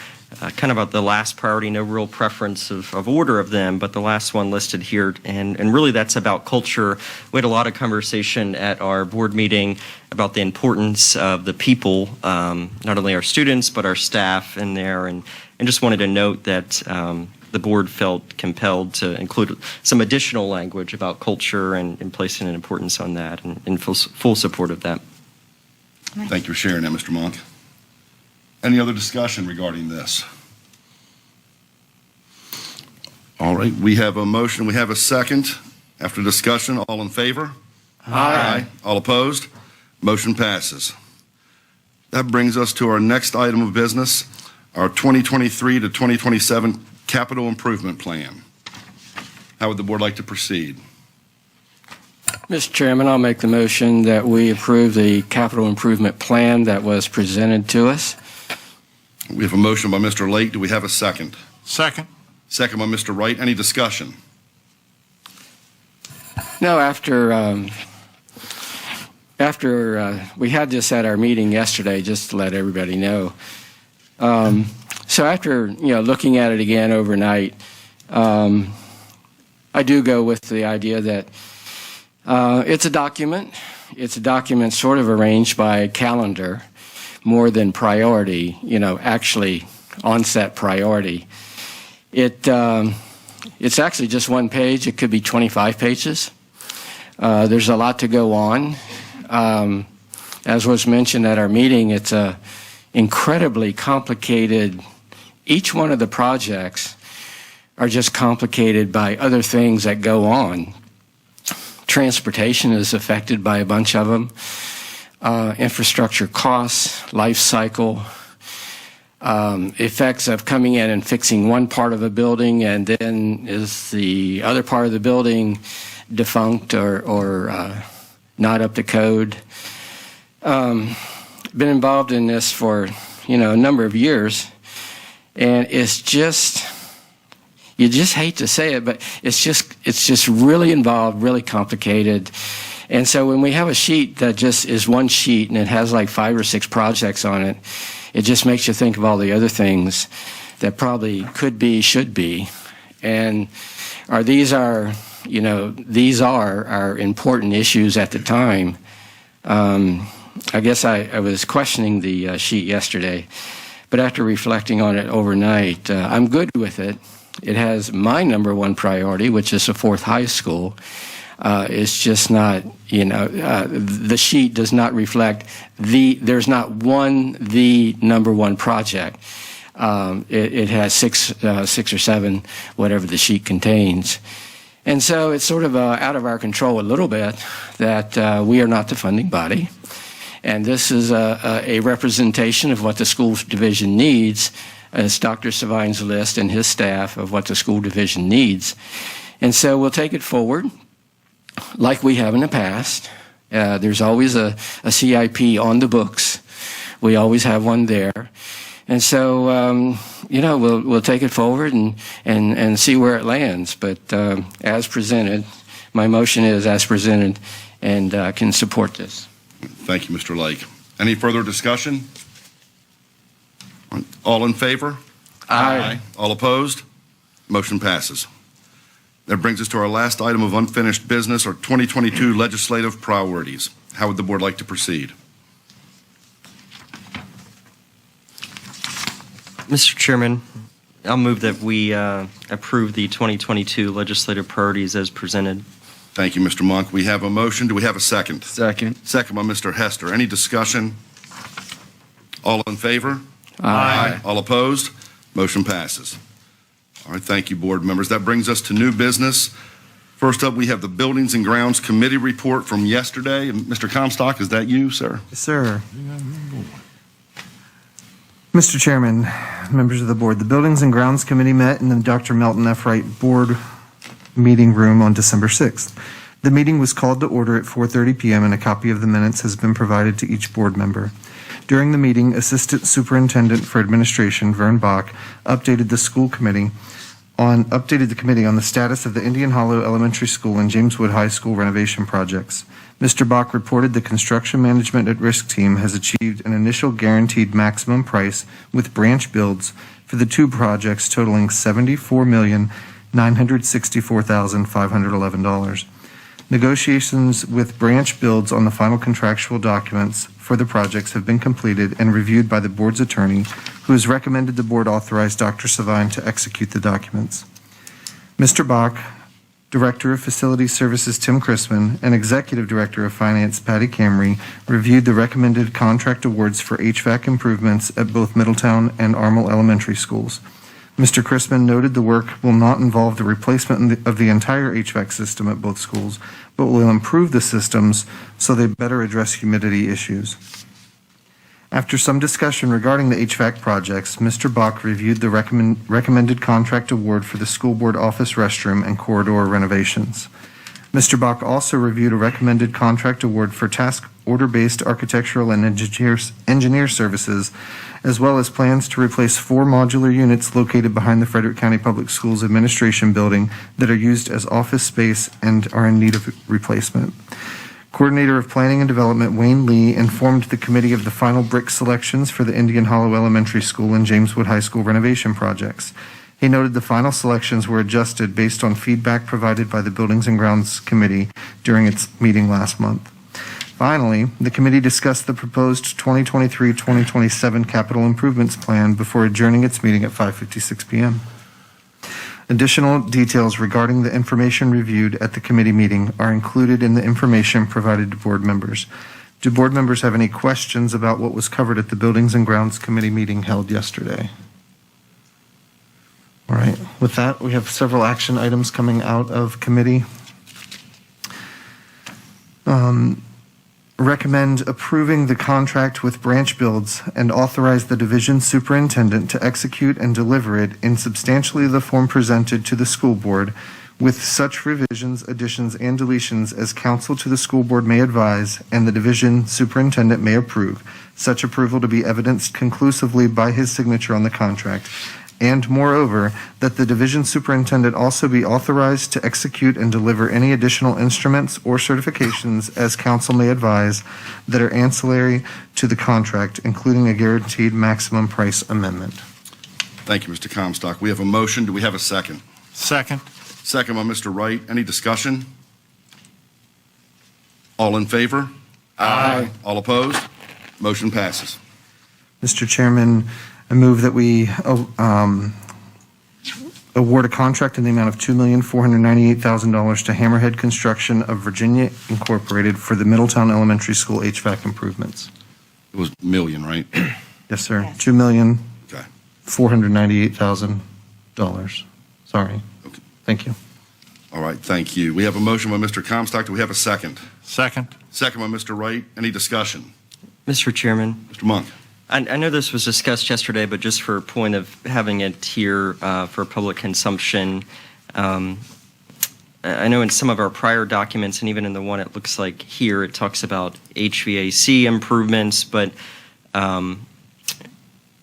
kind of about the last priority, no real preference of order of them, but the last one listed here, and really that's about culture. We had a lot of conversation at our board meeting about the importance of the people, not only our students, but our staff in there, and just wanted to note that the board felt compelled to include some additional language about culture and placing an importance on that, and in full support of that. Thank you for sharing that, Mr. Monk. Any other discussion regarding this? All right, we have a motion. We have a second. After discussion, all in favor? Aye. All opposed? Motion passes. That brings us to our next item of business, our 2023 to 2027 capital improvement plan. How would the board like to proceed? Mr. Chairman, I'll make the motion that we approve the capital improvement plan that was presented to us. We have a motion by Mr. Lake. Do we have a second? Second. Second by Mr. Wright. Any discussion? No, after after we had this at our meeting yesterday, just to let everybody know. So after looking at it again overnight, I do go with the idea that it's a document. It's a document sort of arranged by calendar more than priority, actually onset priority. It's actually just one page. It could be 25 pages. There's a lot to go on. As was mentioned at our meeting, it's a incredibly complicated. Each one of the projects are just complicated by other things that go on. Transportation is affected by a bunch of them. Infrastructure costs, life cycle, effects of coming in and fixing one part of a building, and then is the other part of the building defunct or not up to code. Been involved in this for a number of years, and it's just, you just hate to say it, but it's just really involved, really complicated. And so when we have a sheet that just is one sheet and it has like 5 or 6 projects on it, it just makes you think of all the other things that probably could be, should be. And these are our important issues at the time. I guess I was questioning the sheet yesterday, but after reflecting on it overnight, I'm good with it. It has my number one priority, which is a 4th high school. It's just not, the sheet does not reflect there's not the number one project. It has six or 7, whatever the sheet contains. And so it's sort of out of our control a little bit that we are not the funding body. And this is a representation of what the school division needs. It's Dr. Savine's list and his staff of what the school division needs. And so we'll take it forward like we have in the past. There's always a CIP on the books. We always have one there. And so, we'll take it forward and see where it lands. But as presented, my motion is as presented and can support this. Thank you, Mr. Lake. Any further discussion? All in favor? Aye. All opposed? Motion passes. That brings us to our last item of unfinished business, our 2022 legislative priorities. How would the board like to proceed? Mr. Chairman, I'll move that we approve the 2022 legislative priorities as presented. Thank you, Mr. Monk. We have a motion. Do we have a second? Second. Second by Mr. Hester. Any discussion? All in favor? Aye. All opposed? Motion passes. All right, thank you, board members. That brings us to new business. First up, we have the Buildings and Grounds Committee report from yesterday. And Mr. Comstock, is that you, sir? Yes, sir. Mr. Chairman, members of the board, the Buildings and Grounds Committee met in the Dr. Melton F. Wright Board meeting room on December 6th. The meeting was called to order at 4:30 p.m. and a copy of the minutes has been provided to each board member. During the meeting, Assistant Superintendent for Administration, Vern Bach, updated the committee on the status of the Indian Hollow Elementary School and James Wood High School renovation projects. Mr. Bach reported the Construction Management at Risk team has achieved an initial guaranteed maximum price with branch builds for the 2 projects totaling $74,964,511. Negotiations with branch builds on the final contractual documents for the projects have been completed and reviewed by the board's attorney, who has recommended the board authorize Dr. Savine to execute the documents. Mr. Bach, Director of Facility Services Tim Chrisman, and Executive Director of Finance Patty Camry reviewed the recommended contract awards for HVAC improvements at both Middletown and Armel Elementary Schools. Mr. Chrisman noted the work will not involve the replacement of the entire HVAC system at both schools, but will improve the systems so they better address humidity issues. After some discussion regarding the HVAC projects, Mr. Bach reviewed the recommended contract award for the school board office restroom and corridor renovations. Mr. Bach also reviewed a recommended contract award for task order-based architectural and engineer services, as well as plans to replace 4 modular units located behind the Frederick County Public Schools Administration Building that are used as office space and are in need of replacement. Coordinator of Planning and Development, Wayne Lee, informed the committee of the final brick selections for the Indian Hollow Elementary School and Jameswood High School renovation projects. He noted the final selections were adjusted based on feedback provided by the Buildings and Grounds Committee during its meeting last month. Finally, the committee discussed the proposed 2023-2027 capital improvements plan before adjourning its meeting at 5:56 p.m. Additional details regarding the information reviewed at the committee meeting are included in the information provided to board members. Do board members have any questions about what was covered at the Buildings and Grounds Committee meeting held yesterday? All right, with that, we have several action items coming out of committee. Recommend approving the contract with Branch Builds and authorize the division superintendent to execute and deliver it in substantially the form presented to the school board with such revisions, additions, and deletions as council to the school board may advise and the division superintendent may approve, such approval to be evidenced conclusively by his signature on the contract. And moreover, that the division superintendent also be authorized to execute and deliver any additional instruments or certifications as council may advise that are ancillary to the contract, including a guaranteed maximum price amendment. Thank you, Mr. Comstock. We have a motion. Do we have a second? Second. Second by Mr. Wright. Any discussion? All in favor? Aye. All opposed? Motion passes. Mr. Chairman, I move that we award a contract in the amount of $2,498,000 to Hammerhead Construction of Virginia Incorporated for the Middletown Elementary School HVAC improvements. It was million, right? Yes, sir. Yes. $2,498,000. Sorry. Okay. Thank you. All right, thank you. We have a motion by Mr. Comstock. Do we have a second? Second. Second by Mr. Wright. Any discussion? Mr. Chairman, Mr. Monk. I know this was discussed yesterday, but just for a point of having it here for public consumption, I know in some of our prior documents, and even in the one it looks like here, it talks about HVAC improvements, but, and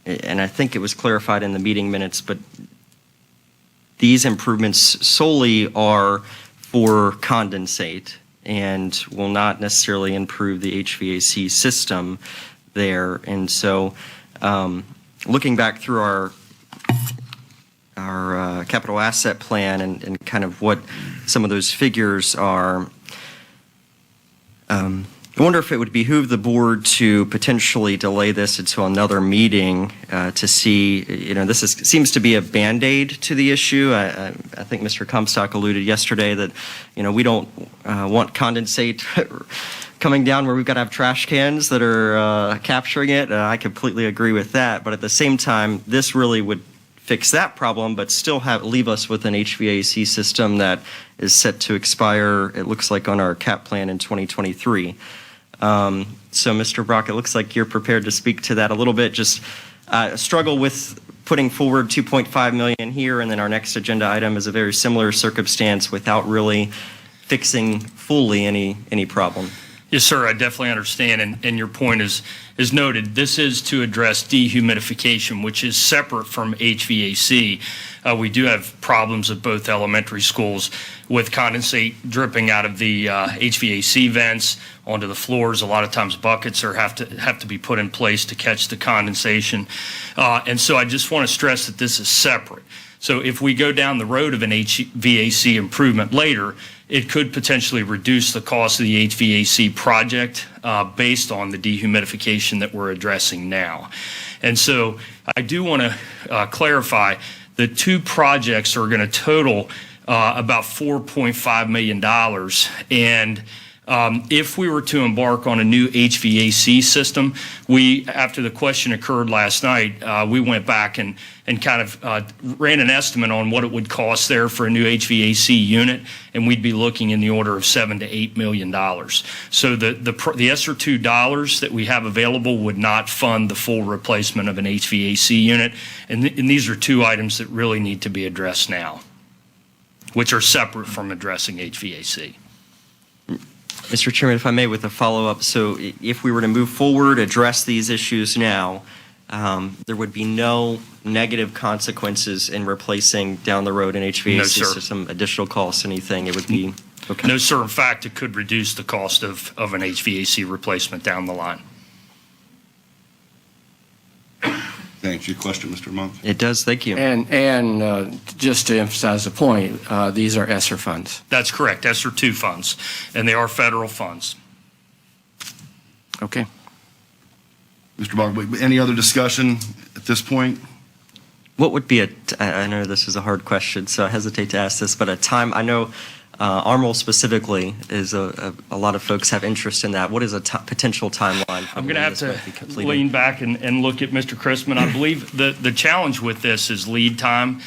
I think it was clarified in the meeting minutes, but these improvements solely are for condensate and will not necessarily improve the HVAC system there. And so looking back through our capital asset plan and kind of what some of those figures are, I wonder if it would behoove the board to potentially delay this until another meeting to see, this seems to be a Band-Aid to the issue. I think Mr. Comstock alluded yesterday that, we don't want condensate coming down where we've got to have trash cans that are capturing it. I completely agree with that. But at the same time, this really would fix that problem, but still leave us with an HVAC system that is set to expire, it looks like, on our cap plan in 2023. So, Mr. Brock, it looks like you're prepared to speak to that a little bit. Just struggle with putting forward $2.5 million here, and then our next agenda item is a very similar circumstance without really fixing fully any problem. Yes, sir, I definitely understand, and your point is noted. This is to address dehumidification, which is separate from HVAC. We do have problems at both elementary schools with condensate dripping out of the HVAC vents onto the floors. A lot of times buckets have to be put in place to catch the condensation. And so I just want to stress that this is separate. So if we go down the road of an HVAC improvement later, it could potentially reduce the cost of the HVAC project based on the dehumidification that we're addressing now. And so I do want to clarify the two projects are going to total about $4.5 million. And if we were to embark on a new HVAC system, after the question occurred last night, we went back and kind of ran an estimate on what it would cost there for a new HVAC unit, and we'd be looking in the order of $7 to $8 million. So the ESSER II dollars that we have available would not fund the full replacement of an HVAC unit, and these are two items that really need to be addressed now, which are separate from addressing HVAC. Mr. Chairman, if I may, with a follow-up. So if we were to move forward, address these issues now, there would be no negative consequences in replacing down the road an HVAC No, sir. system, additional costs, anything. It would be, okay. No, sir. In fact, it could reduce the cost of an HVAC replacement down the line. Thanks. Your question, Mr. Monk? It does, thank you. And just to emphasize the point, these are ESSER funds. That's correct. ESSER 2 funds, and they are federal funds. Okay. Mr. Monk, any other discussion at this point? What would be I know this is a hard question, so I hesitate to ask this, but a time, I know Armel specifically is a lot of folks have interest in that. What is a potential timeline? I'm going to have to lean back and look at Mr. Chrisman. I believe the challenge with this is lead time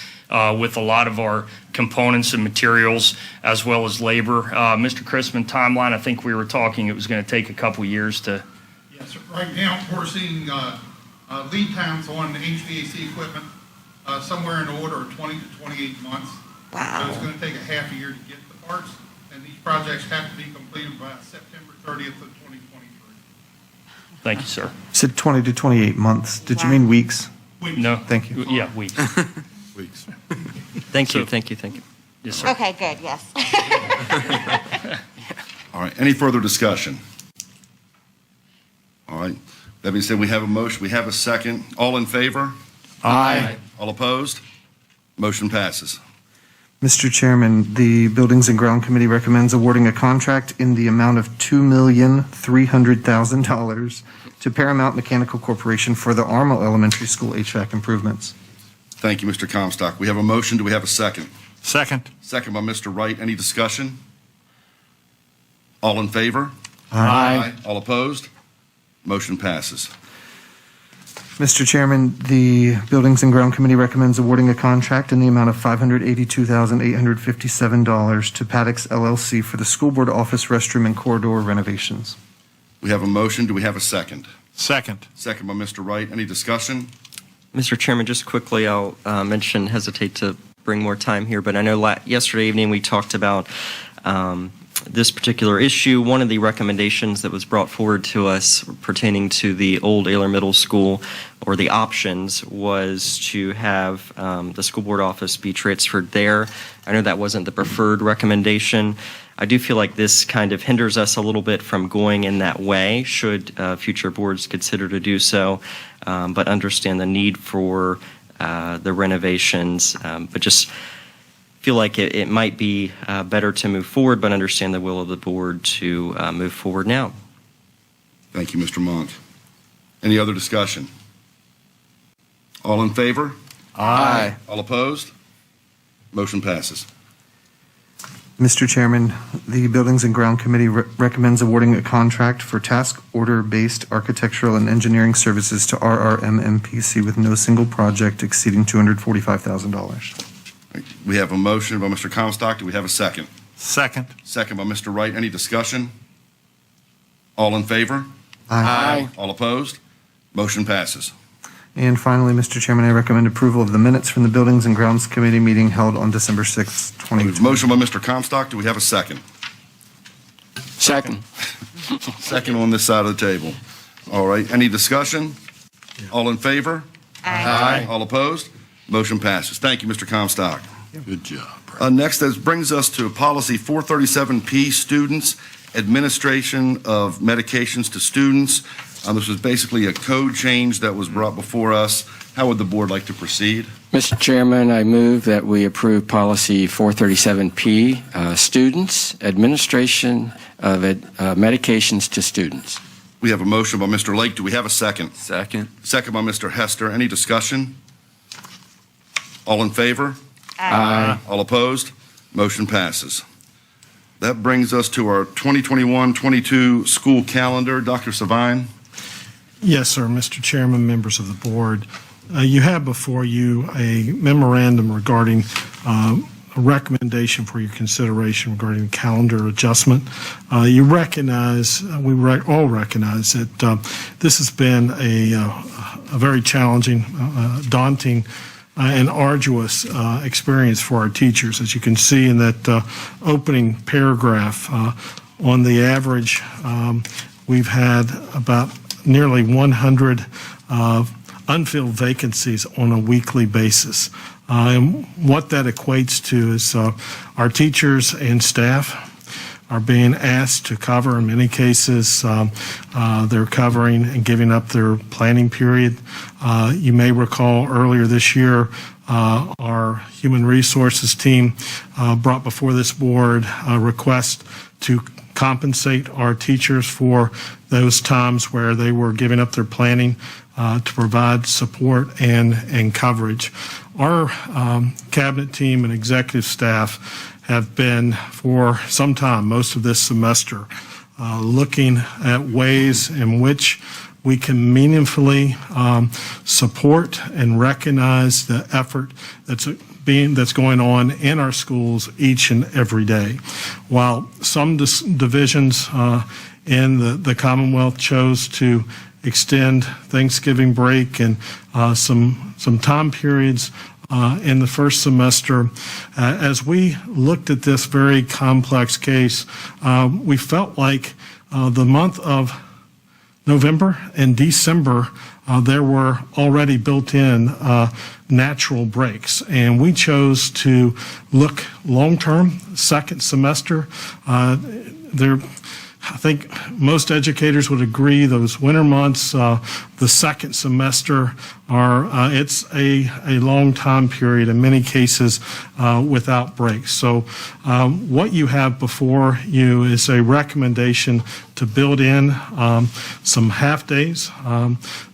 with a lot of our components and materials as well as labor. Mr. Chrisman, timeline, I think we were talking it was going to take a couple years to. Yes, sir. Right now we're seeing lead times on HVAC equipment somewhere in the order of 20 to 28 months. Wow. So it's going to take a half a year to get the parts, and these projects have to be completed by September 30th of 2023. Thank you, sir. You said 20 to 28 months. Did you mean weeks? No. Thank you. Yeah, weeks. Weeks. Thank you. Yes, sir. Okay, good, yes. All right. Any further discussion? All right. That being said, we have a motion. We have a second. All in favor? Aye. All opposed? Motion passes. Mr. Chairman, the Buildings and Ground Committee recommends awarding a contract in the amount of $2,300,000 to Paramount Mechanical Corporation for the Armel Elementary School HVAC improvements. Thank you, Mr. Comstock. We have a motion. Do we have a second? Second. Second by Mr. Wright. Any discussion? All in favor? Aye. All opposed? Motion passes. Mr. Chairman, the Buildings and Ground Committee recommends awarding a contract in the amount of $582,857 to Paddocks LLC for the school board office restroom and corridor renovations. We have a motion. Do we have a second? Second. Second by Mr. Wright. Any discussion? Mr. Chairman, just quickly, I'll hesitate to bring more time here, but I know yesterday evening we talked about this particular issue. One of the recommendations that was brought forward to us pertaining to the old Ayler Middle School, or the options, was to have the school board office be transferred there. I know that wasn't the preferred recommendation. I do feel like this kind of hinders us a little bit from going in that way, should future boards consider to do so, but understand the need for the renovations, but just feel like it might be better to move forward, but understand the will of the board to move forward now. Thank you, Mr. Monk. Any other discussion? All in favor? Aye. All opposed? Motion passes. Mr. Chairman, the Buildings and Ground Committee recommends awarding a contract for task order-based architectural and engineering services to Rrmpc with no single project exceeding $245,000. We have a motion by Mr. Comstock. Do we have a second? Second. Second by Mr. Wright. Any discussion? All in favor? Aye. All opposed? Motion passes. And finally, Mr. Chairman, I recommend approval of the minutes from the Buildings and Grounds Committee meeting held on December 6th, 2020. Motion by Mr. Comstock. Do we have a second? Second. Second on this side of the table. All right. Any discussion? All in favor? Aye. All opposed? Motion passes. Thank you, Mr. Comstock. Good job. Next, that brings us to policy 437P, students, administration of medications to students. This was basically a code change that was brought before us. How would the board like to proceed? Mr. Chairman, I move that we approve policy 437P, students, administration of medications to students. We have a motion by Mr. Lake. Do we have a second? Second. Second by Mr. Hester. Any discussion? All in favor? Aye. All opposed? Motion passes. That brings us to our 2021-22 school calendar. Dr. Savine? Yes, sir, Mr. Chairman, members of the board. You have before you a memorandum regarding a recommendation for your consideration regarding calendar adjustment. You recognize, we all recognize that this has been a very challenging, daunting, and arduous experience for our teachers. As you can see in that opening paragraph, on the average, we've had about nearly 100 unfilled vacancies on a weekly basis. And what that equates to is our teachers and staff are being asked to cover. In many cases, they're covering and giving up their planning period. You may recall earlier this year, our human resources team brought before this board a request to compensate our teachers for those times where they were giving up their planning to provide support and coverage. Our cabinet team and executive staff have been for some time, most of this semester, looking at ways in which we can meaningfully support and recognize the effort that's going on in our schools each and every day. While some divisions in the Commonwealth chose to extend Thanksgiving break and some time periods in the first semester, as we looked at this very complex case, we felt like the month of November and December, there were already built in natural breaks. And we chose to look long-term, second semester. I think most educators would agree those winter months, the second semester, it's a long time period, in many cases without breaks. So what you have before you is a recommendation to build in some half days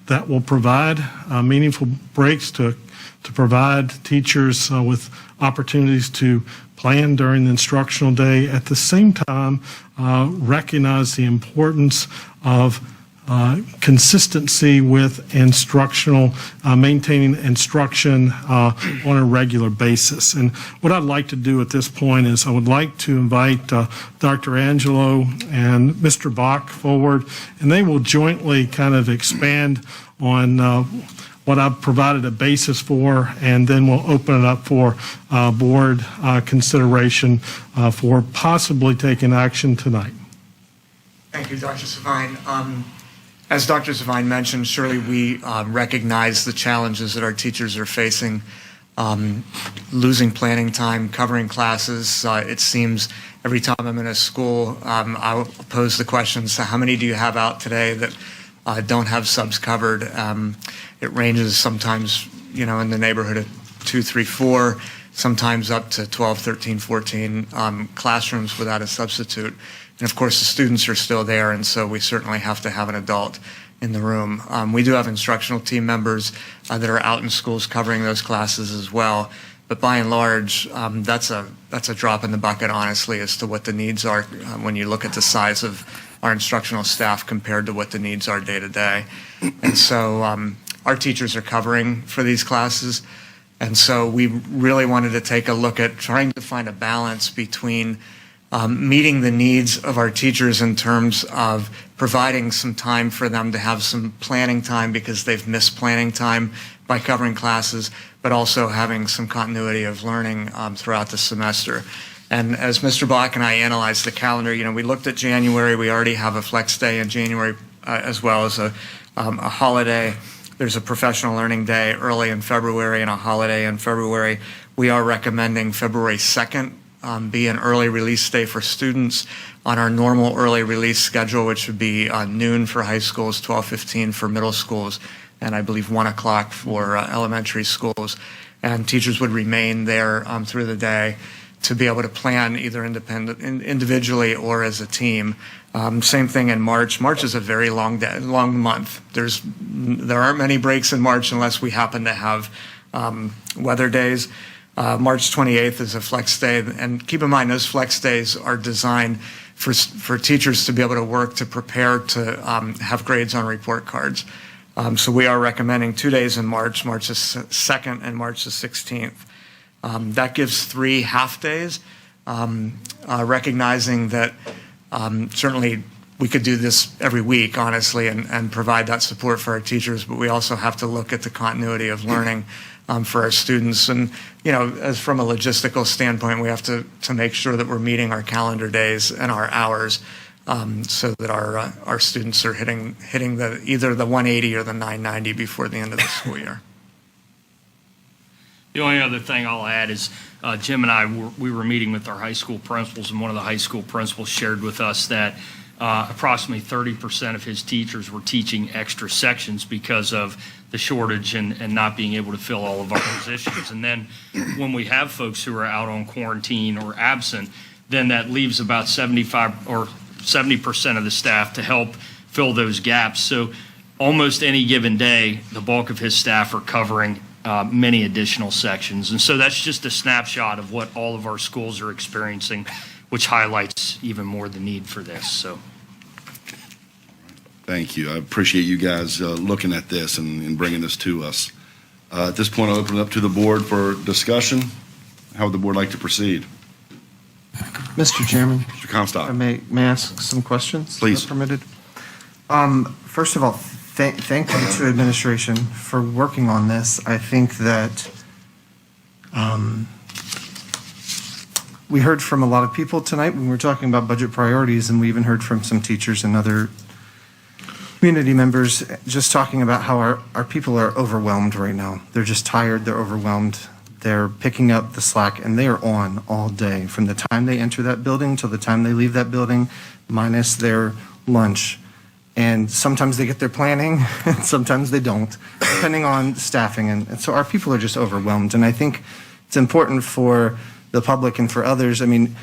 that will provide meaningful breaks to provide teachers with opportunities to plan during the instructional day. At the same time, recognize the importance of consistency with instructional, maintaining instruction on a regular basis. And what I'd like to do at this point is I would like to invite Dr. Angelo and Mr. Bach forward, and they will jointly kind of expand on what I've provided a basis for, and then we'll open it up for board consideration for possibly taking action tonight. Thank you, Dr. Savine. As Dr. Savine mentioned, surely we recognize the challenges that our teachers are facing, losing planning time, covering classes. It seems every time I'm in a school, I'll pose the question, so how many do you have out today that don't have subs covered? It ranges sometimes, in the neighborhood of 2, 3, 4, sometimes up to 12, 13, 14 classrooms without a substitute. And of course, the students are still there, and so we certainly have to have an adult in the room. We do have instructional team members that are out in schools covering those classes as well. But by and large, that's a drop in the bucket, honestly, as to what the needs are when you look at the size of our instructional staff compared to what the needs are day to day. And so our teachers are covering for these classes. And so we really wanted to take a look at trying to find a balance between meeting the needs of our teachers in terms of providing some time for them to have some planning time because they've missed planning time by covering classes, but also having some continuity of learning throughout the semester. And as Mr. Bach and I analyzed the calendar, we looked at January. We already have a flex day in January as well as a holiday. There's a professional learning day early in February and a holiday in February. We are recommending February 2nd be an early release day for students on our normal early release schedule, which would be noon for high schools, 12:15 for middle schools, and I believe 1 o'clock for elementary schools. And teachers would remain there through the day to be able to plan either individually or as a team. Same thing in March. March is a very long month. There aren't many breaks in March unless we happen to have weather days. March 28th is a flex day, and keep in mind those flex days are designed for teachers to be able to work to prepare to have grades on report cards. So we are recommending 2 days in March, March the 2nd and March the 16th. That gives 3 half days, recognizing that certainly we could do this every week, honestly, and provide that support for our teachers, but we also have to look at the continuity of learning for our students. And, as from a logistical standpoint, we have to make sure that we're meeting our calendar days and our hours so that our students are hitting either the 180 or the 990 before the end of the school year. The only other thing I'll add is Jim and I, we were meeting with our high school principals, and one of the high school principals shared with us that approximately 30% of his teachers were teaching extra sections because of the shortage and not being able to fill all of our positions. And then when we have folks who are out on quarantine or absent, then that leaves about 75 or 70% of the staff to help fill those gaps. So almost any given day, the bulk of his staff are covering many additional sections. And so that's just a snapshot of what all of our schools are experiencing, which highlights even more the need for this. So. Thank you. I appreciate you guys looking at this and bringing this to us. At this point, I'll open it up to the board for discussion. How would the board like to proceed? Mr. Chairman. Mr. Comstock. May I ask some questions? Please. If permitted. First of all, thank you to administration for working on this. I think that we heard from a lot of people tonight when we were talking about budget priorities, and we even heard from some teachers and other community members just talking about how our people are overwhelmed right now. They're just tired, they're overwhelmed, they're picking up the slack, and they are on all day from the time they enter that building till the time they leave that building, minus their lunch. And sometimes they get their planning, and sometimes they don't, depending on staffing. And so our people are just overwhelmed. And I think it's important for the public and for others. I mean,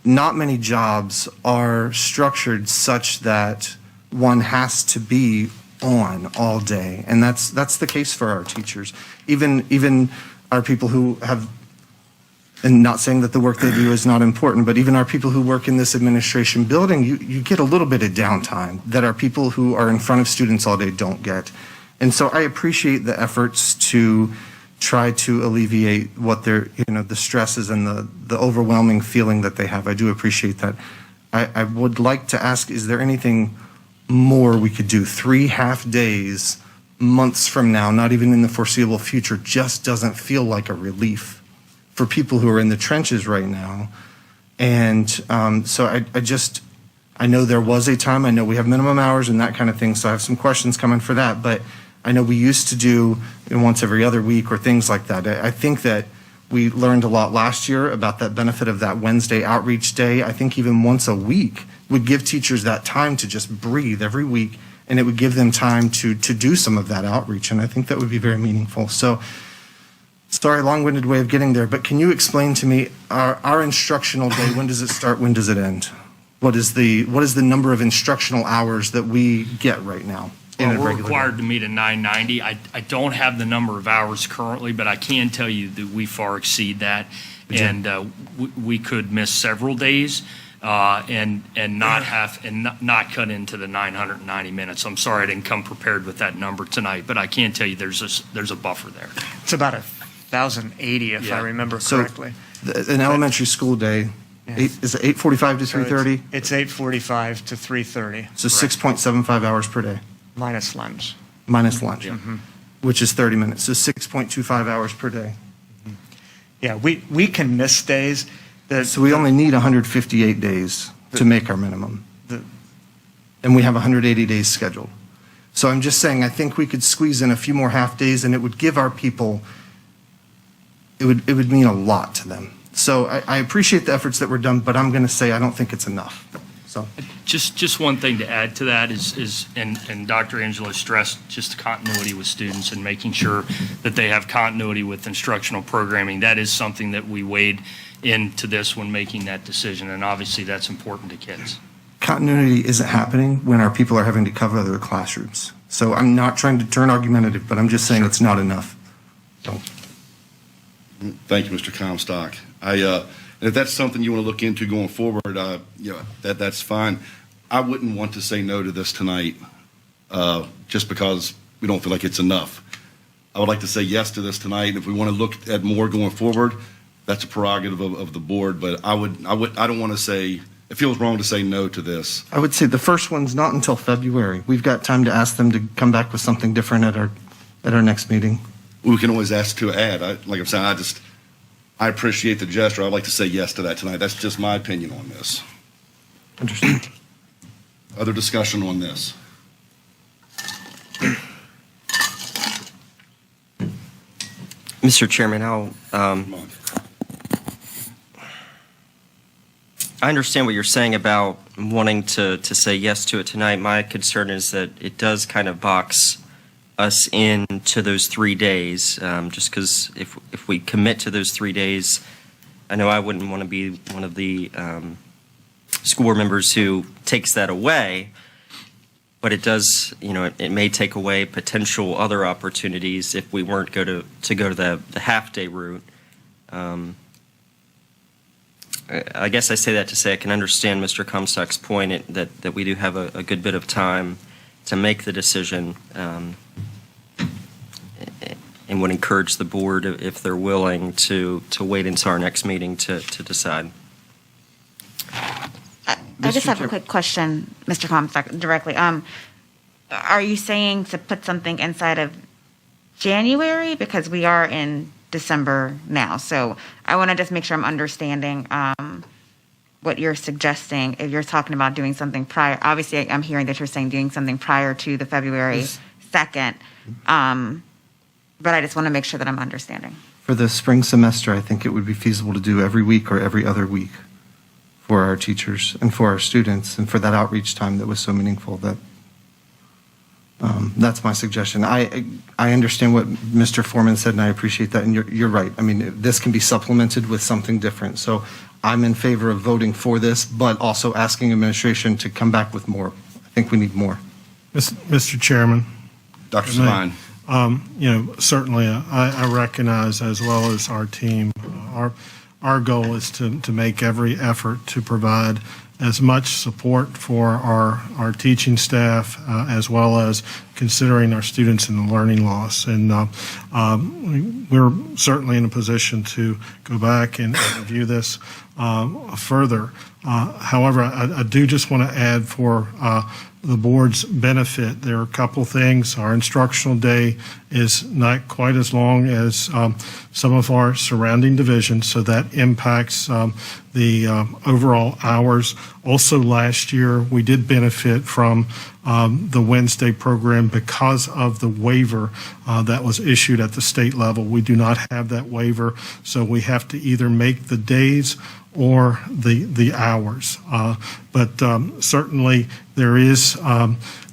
not many jobs are structured such that one has to be on all day. And that's the case for our teachers. Even our people who have, and not saying that the work they do is not important, but even our people who work in this administration building, you get a little bit of downtime that our people who are in front of students all day don't get. And so I appreciate the efforts to try to alleviate what their, the stresses and the overwhelming feeling that they have. I do appreciate that. I would like to ask, is there anything more we could do? 3 half days, months from now, not even in the foreseeable future, just doesn't feel like a relief for people who are in the trenches right now. And so I know there was a time, I know we have minimum hours and that kind of thing, so I have some questions coming for that, but I know we used to do once every other week or things like that. I think that we learned a lot last year about that benefit of that Wednesday outreach day. I think even once a week would give teachers that time to just breathe every week, and it would give them time to do some of that outreach, and I think that would be very meaningful. So, sorry, long-winded way of getting there, but can you explain to me our instructional day, when does it start, when does it end? What is the number of instructional hours that we get right now? We're required to meet at 990. I don't have the number of hours currently, but I can tell you that we far exceed that. And we could miss several days and not cut into the 990 minutes. I'm sorry I didn't come prepared with that number tonight, but I can tell you there's a buffer there. It's about 1,080 if I remember correctly. So an elementary school day, is it 8:45 to 3:30? It's 8:45 to 3:30. So 6.75 hours per day. Minus lunch. Minus lunch, which is 30 minutes. So 6.25 hours per day. Yeah, we can miss days. So we only need 158 days to make our minimum. And we have 180 days scheduled. So I'm just saying, I think we could squeeze in a few more half days, and it would give our people, it would mean a lot to them. So I appreciate the efforts that were done, but I'm going to say I don't think it's enough. So just one thing to add to that is and Dr. Angela stressed just continuity with students and making sure that they have continuity with instructional programming. That is something that we weighed into this when making that decision, and obviously that's important to kids. Continuity isn't happening when our people are having to cover other classrooms. So I'm not trying to turn argumentative, but I'm just saying it's not enough. So. Thank you, Mr. Comstock. If that's something you want to look into going forward, that's fine. I wouldn't want to say no to this tonight just because we don't feel like it's enough. I would like to say yes to this tonight. If we want to look at more going forward, that's a prerogative of the board. But I don't want to say, it feels wrong to say no to this. I would say the first one's not until February. We've got time to ask them to come back with something different at our next meeting. We can always ask to add. Like I'm saying, I appreciate the gesture. I'd like to say yes to that tonight. That's just my opinion on this. Understood. Other discussion on this? Mr. Chairman, I understand what you're saying about wanting to say yes to it tonight. My concern is that it does kind of box us into those 3 days, just because if we commit to those 3 days, I know I wouldn't want to be one of the school board members who takes that away, but it does, it may take away potential other opportunities if we weren't go to the half-day route. I guess I say that to say I can understand Mr. Comstock's point that we do have a good bit of time to make the decision, and would encourage the board, if they're willing, to wait until our next meeting to decide. I just have a quick question, Mr. Comstock, directly. Are you saying to put something inside of January? Because we are in December now. So I want to just make sure I'm understanding what you're suggesting. If you're talking about doing something prior, obviously I'm hearing that you're saying doing something prior to the February 2nd. But I just want to make sure that I'm understanding. For the spring semester, I think it would be feasible to do every week or every other week for our teachers and for our students, and for that outreach time that was so meaningful. That's my suggestion. I understand what Mr. Foreman said, and I appreciate that, and you're right. I mean, this can be supplemented with something different. So I'm in favor of voting for this, but also asking administration to come back with more. I think we need more. Mr. Chairman. Dr. Savine. Certainly I recognize, as well as our team, our goal is to make every effort to provide as much support for our teaching staff, as well as considering our students in the learning loss. And we're certainly in a position to go back and review this further. However, I do just want to add, for the board's benefit, there are a couple things. Our instructional day is not quite as long as some of our surrounding divisions, so that impacts the overall hours. Also, last year, we did benefit from the Wednesday program because of the waiver that was issued at the state level. We do not have that waiver, so we have to either make the days or the hours. But certainly there is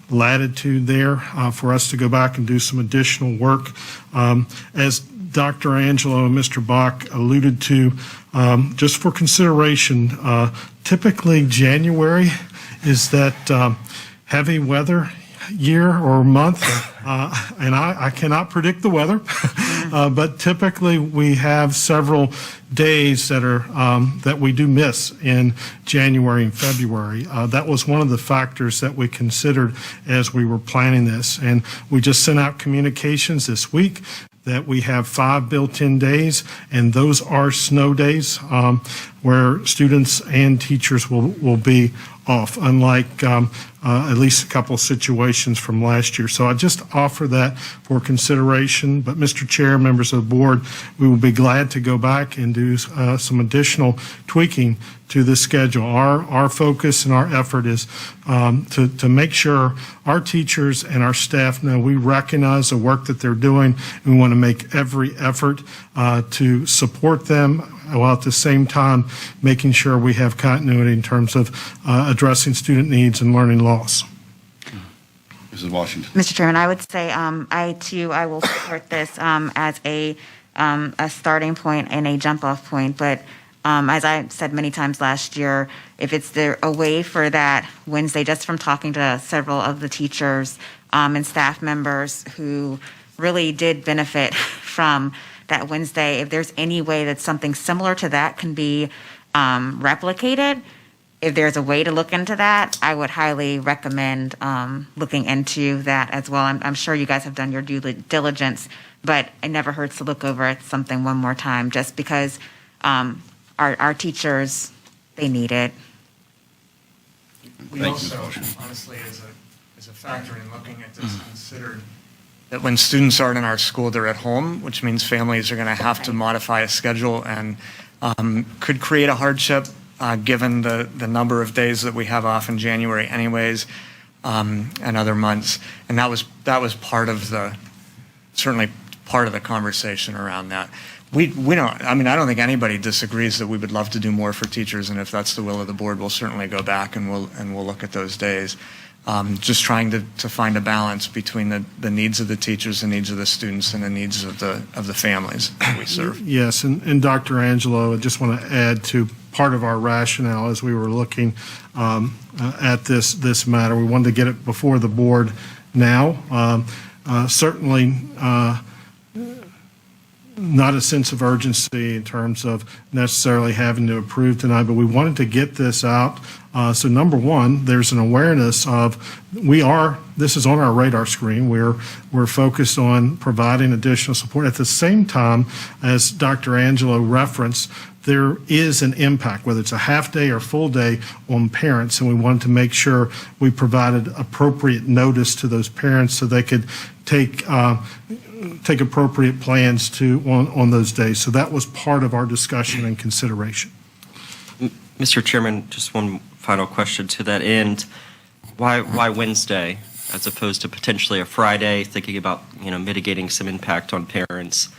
latitude there for us to go back and do some additional work. As Dr. Angelo and Mr. Bach alluded to, just for consideration, typically January is that heavy weather year or month, and I cannot predict the weather, but typically we have several days that we do miss in January and February. That was one of the factors that we considered as we were planning this, and we just sent out communications this week that we have 5 built-in days, and those are snow days where students and teachers will be off, unlike at least a couple of situations from last year. So I just offer that for consideration. But Mr. Chair, members of the board, we will be glad to go back and do some additional tweaking to this schedule. Our focus and our effort is to make sure our teachers and our staff know we recognize the work that they're doing. We want to make every effort to support them, while at the same time making sure we have continuity in terms of addressing student needs and learning loss. Mrs. Washington. Mr. Chairman, I would say I will support this as a starting point and a jump-off point. But as I said many times last year, if it's a way for that Wednesday, just from talking to several of the teachers and staff members who really did benefit from that Wednesday, if there's any way that something similar to that can be replicated, if there's a way to look into that, I would highly recommend looking into that as well. I'm sure you guys have done your due diligence, but it never hurts to look over at something one more time, just because our teachers, they need it. We also, honestly, as a factor in looking at this, considered that when students aren't in our school, they're at home, which means families are going to have to modify a schedule and could create a hardship given the number of days that we have off in January anyways, and other months. And that was certainly part of the conversation around that. We don't, I don't think anybody disagrees that we would love to do more for teachers, and if that's the will of the board, we'll certainly go back and we'll look at those days. Just trying to find a balance between the needs of the teachers, the needs of the students, and the needs of the families that we serve. Yes, and Dr. Angelo, I just want to add to part of our rationale as we were looking at this matter. We wanted to get it before the board now. Certainly not a sense of urgency in terms of necessarily having to approve tonight, but we wanted to get this out. So number one, there's an awareness of this is on our radar screen. We're focused on providing additional support. At the same time, as Dr. Angelo referenced, there is an impact, whether it's a half day or full day, on parents, and we wanted to make sure we provided appropriate notice to those parents so they could take appropriate plans on those days. So that was part of our discussion and consideration. Mr. Chairman, just one final question to that end. Why Wednesday as opposed to potentially a Friday, thinking about mitigating some impact on parents?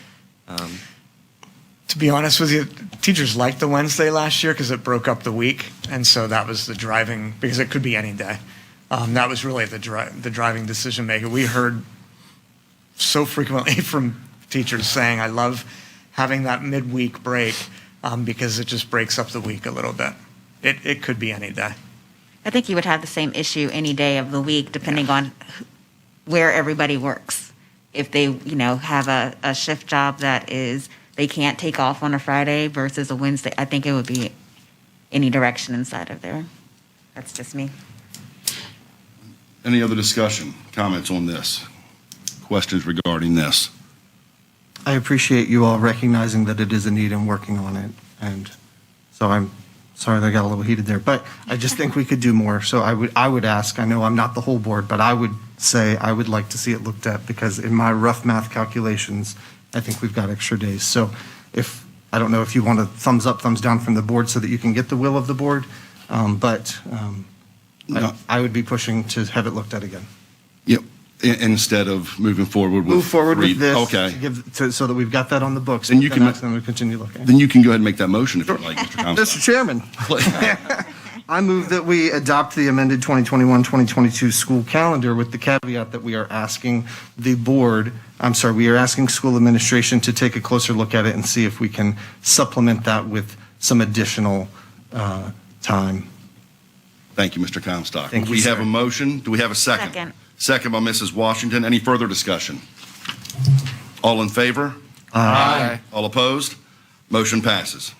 To be honest with you, teachers liked the Wednesday last year because it broke up the week, and so that was the driving, because it could be any day. That was really the driving decision maker. We heard so frequently from teachers saying, I love having that midweek break because it just breaks up the week a little bit. It could be any day. I think you would have the same issue any day of the week, depending on where everybody works. If they, have a shift job that is, they can't take off on a Friday versus a Wednesday, I think it would be any direction inside of there. That's just me. Any other discussion, comments on this? Questions regarding this? I appreciate you all recognizing that it is a need and working on it. And so I'm sorry that I got a little heated there, but I just think we could do more. So I would ask, I know I'm not the whole board, but I would say I would like to see it looked at, because in my rough math calculations, I think we've got extra days. So I don't know if you want a thumbs up, thumbs down from the board so that you can get the will of the board, but No. I would be pushing to have it looked at again. Yep. Instead of moving forward with this. Okay. So that we've got that on the books. Then you can then we continue looking. Then you can go ahead and make that motion if you like, Mr. Comstock. Mr. Chairman, I move that we adopt the amended 2021-2022 school calendar with the caveat that we are asking school administration to take a closer look at it and see if we can supplement that with some additional time. Thank you, Mr. Comstock. Thank you, We have sir. a motion. Do we have a second? Second. Second by Mrs. Washington. Any further discussion? All in favor? Aye. All opposed? Motion passes.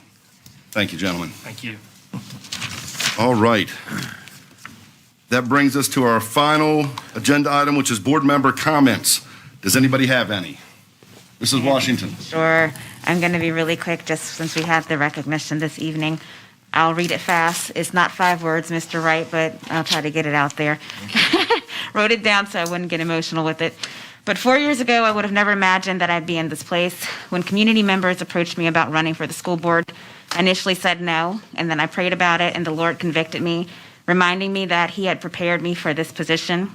Thank you, gentlemen. Thank you. All right. That brings us to our final agenda item, which is board member comments. Does anybody have any? Mrs. Washington. Sure. I'm going to be really quick, just since we had the recognition this evening. I'll read it fast. It's not 5 words, Mr. Wright, but I'll try to get it out there. Wrote it down so I wouldn't get emotional with it. But 4 years ago, I would have never imagined that I'd be in this place. When community members approached me about running for the school board, I initially said no, and then I prayed about it, and the Lord convicted me, reminding me that He had prepared me for this position.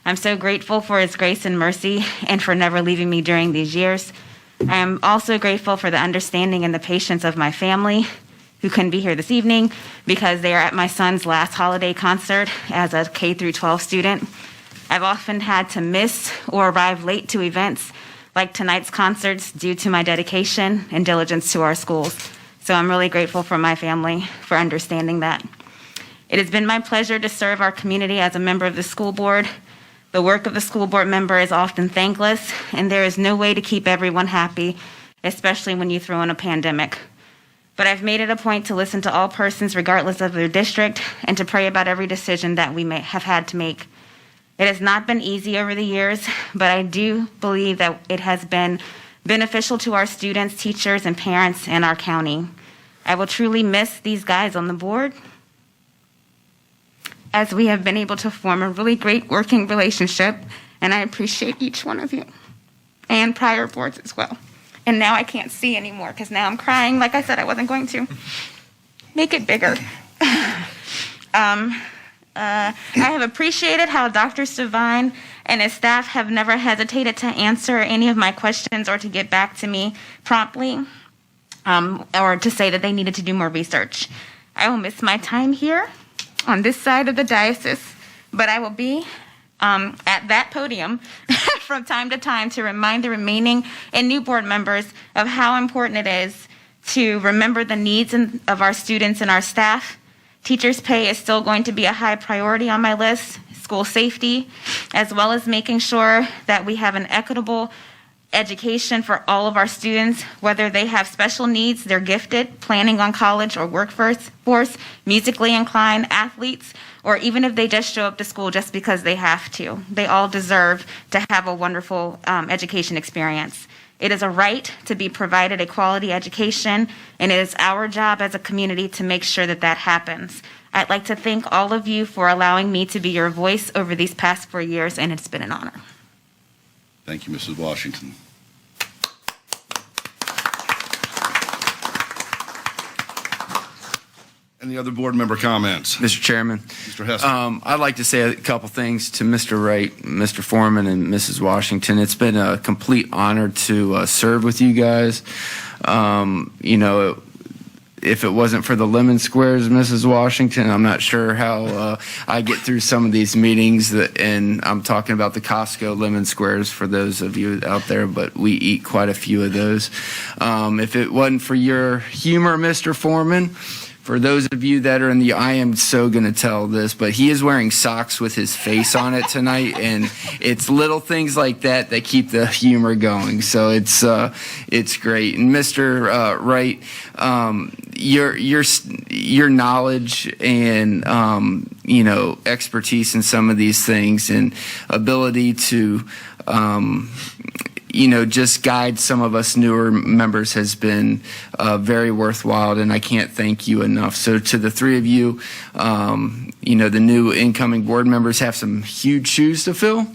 I'm so grateful for His grace and mercy, and for never leaving me during these years. I am also grateful for the understanding and the patience of my family, who couldn't be here this evening because they are at my son's last holiday concert as a K-12 student. I've often had to miss or arrive late to events like tonight's concerts due to my dedication and diligence to our schools. So I'm really grateful for my family for understanding that. It has been my pleasure to serve our community as a member of the school board. The work of the school board member is often thankless, and there is no way to keep everyone happy, especially when you throw in a pandemic. But I've made it a point to listen to all persons regardless of their district and to pray about every decision that we may have had to make. It has not been easy over the years, but I do believe that it has been beneficial to our students, teachers, and parents in our county. I will truly miss these guys on the board, as we have been able to form a really great working relationship, and I appreciate each one of you and prior boards as well. And now I can't see anymore because now I'm crying like I said I wasn't going to. make it bigger. I have appreciated how Dr. Savine and his staff have never hesitated to answer any of my questions or to get back to me promptly, or to say that they needed to do more research. I will miss my time here on this side of the diocese, but I will be at that podium from time to time to remind the remaining and new board members of how important it is to remember the needs of our students and our staff. Teachers' pay is still going to be a high priority on my list, school safety, as well as making sure that we have an equitable education for all of our students, whether they have special needs, they're gifted, planning on college or workforce, musically inclined athletes, or even if they just show up to school just because they have to. They all deserve to have a wonderful education experience. It is a right to be provided a quality education, and it is our job as a community to make sure that that happens. I'd like to thank all of you for allowing me to be your voice over these past 4 years, and it's been an honor. Thank you, Mrs. Washington. Any other board member comments? Mr. Chairman. Mr. Hester. I'd like to say a couple things to Mr. Wright, Mr. Foreman, and Mrs. Washington. It's been a complete honor to serve with you guys. If it wasn't for the lemon squares, Mrs. Washington, I'm not sure how I get through some of these meetings. And I'm talking about the Costco lemon squares for those of you out there, but we eat quite a few of those. If it wasn't for your humor, Mr. Foreman, for those of you that are in the, I am so going to tell this, but he is wearing socks with his face on it tonight, and it's little things like that that keep the humor going. So it's great. And Mr. Wright, your knowledge and expertise in some of these things and ability to just guide some of us newer members has been very worthwhile, and I can't thank you enough. So to the three of you, the new incoming board members have some huge shoes to fill,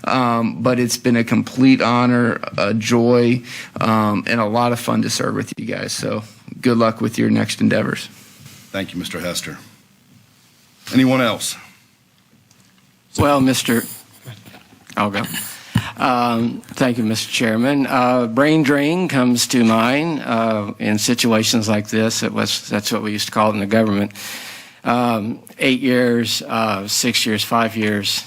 but it's been a complete honor, a joy, and a lot of fun to serve with you guys. So good luck with your next endeavors. Thank you, Mr. Hester. Anyone else? Well, I'll go. Thank you, Mr. Chairman. Brain drain comes to mind in situations like this. That's what we used to call it in the government. 8 years, 6 years, 5 years.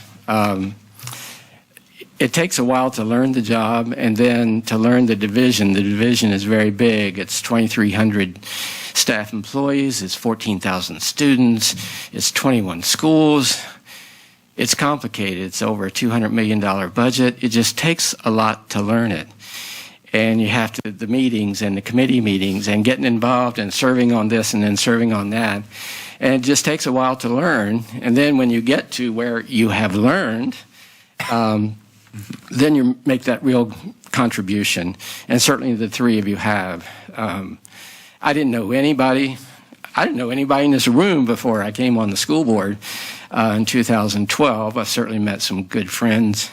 It takes a while to learn the job and then to learn the division. The division is very big. It's 2,300 staff employees. It's 14,000 students. It's 21 schools. It's complicated. It's over a $200 million budget. It just takes a lot to learn it. And you have to, the meetings and the committee meetings and getting involved and serving on this and then serving on that. And it just takes a while to learn. And then when you get to where you have learned, then you make that real contribution. And certainly the three of you have. I didn't know anybody in this room before I came on the school board. In 2012, I certainly met some good friends,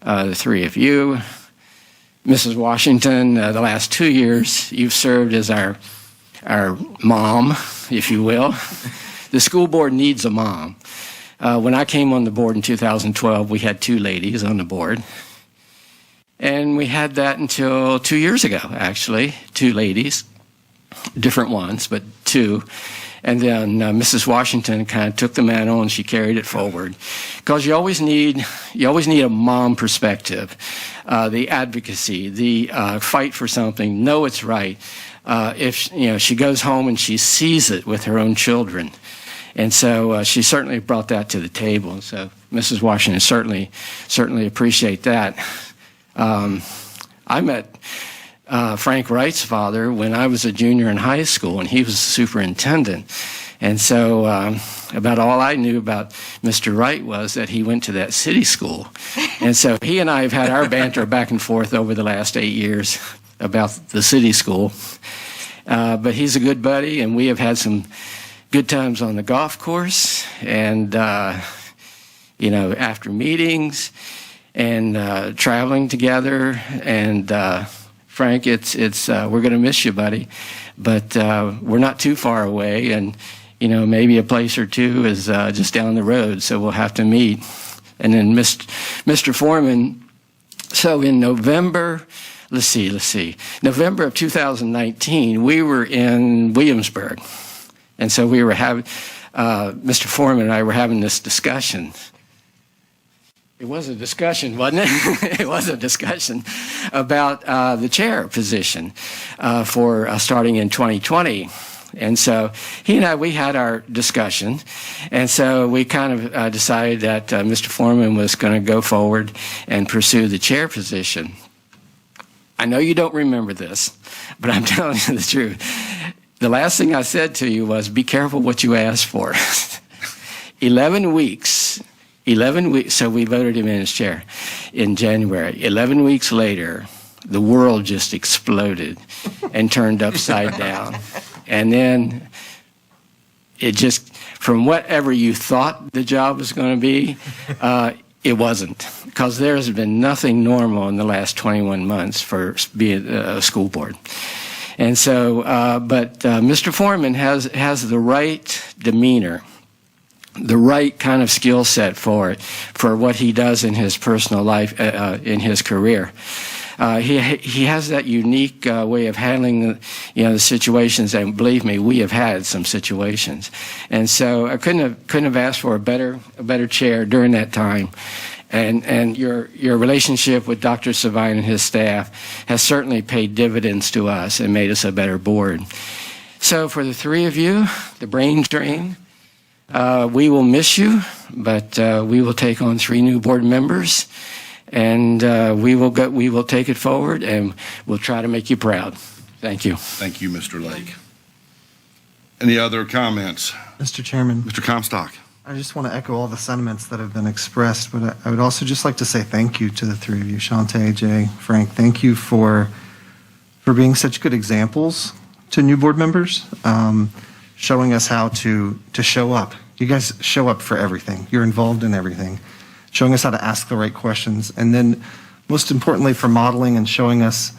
the three of you. Mrs. Washington, the last 2 years, you've served as our mom, if you will. The school board needs a mom. When I came on the board in 2012, we had 2 ladies on the board. And we had that until 2 years ago, actually, 2 ladies, different ones, but 2. And then Mrs. Washington kind of took the mantle and she carried it forward, because you always need a mom perspective, the advocacy, the fight for something, know it's right. If she goes home and she sees it with her own children, and so she certainly brought that to the table. And so Mrs. Washington certainly appreciate that. I met Frank Wright's father when I was a junior in high school, and he was a superintendent. And so about all I knew about Mr. Wright was that he went to that city school. And so he and I have had our banter back and forth over the last 8 years about the city school. But he's a good buddy, and we have had some good times on the golf course and, after meetings and traveling together and Frank, it's we're going to miss you, buddy, but we're not too far away, and maybe a place or two is just down the road, so we'll have to meet. And then Mr. Foreman. So in November, November of 2019, we were in Williamsburg, and so we were having Mr. Foreman and I were having this discussion. It was a discussion, wasn't it? It was a discussion about the chair position for starting in 2020. And so he and I, we had our discussion. And so we kind of decided that Mr. Foreman was going to go forward and pursue the chair position. I know you don't remember this, but I'm telling you the truth. The last thing I said to you was, be careful what you ask for. 11 weeks. So we voted him in as chair in January. 11 weeks later, the world just exploded and turned upside down. And then it just, from whatever you thought the job was going to be, it wasn't. Because there has been nothing normal in the last 21 months for being a school board. And so, but Mr. Foreman has the right demeanor, the right kind of skill set for it, for what he does in his personal life, in his career. He has that unique way of handling the situations, and believe me, we have had some situations. And so I couldn't have asked for a better chair during that time. And your relationship with Dr. Savine and his staff has certainly paid dividends to us and made us a better board. So for the three of you, the brain drain, we will miss you, but we will take on 3 new board members, and we will take it forward, and we'll try to make you proud. Thank you. Thank you, Mr. Lake. Any other comments? Mr. Chairman. Mr. Comstock. I just want to echo all the sentiments that have been expressed, but I would also just like to say thank you to the three of you, Shantae, Jay, Frank. Thank you for being such good examples to new board members, showing us how to show up. You guys show up for everything. You're involved in everything, showing us how to ask the right questions, and then most importantly for modeling and showing us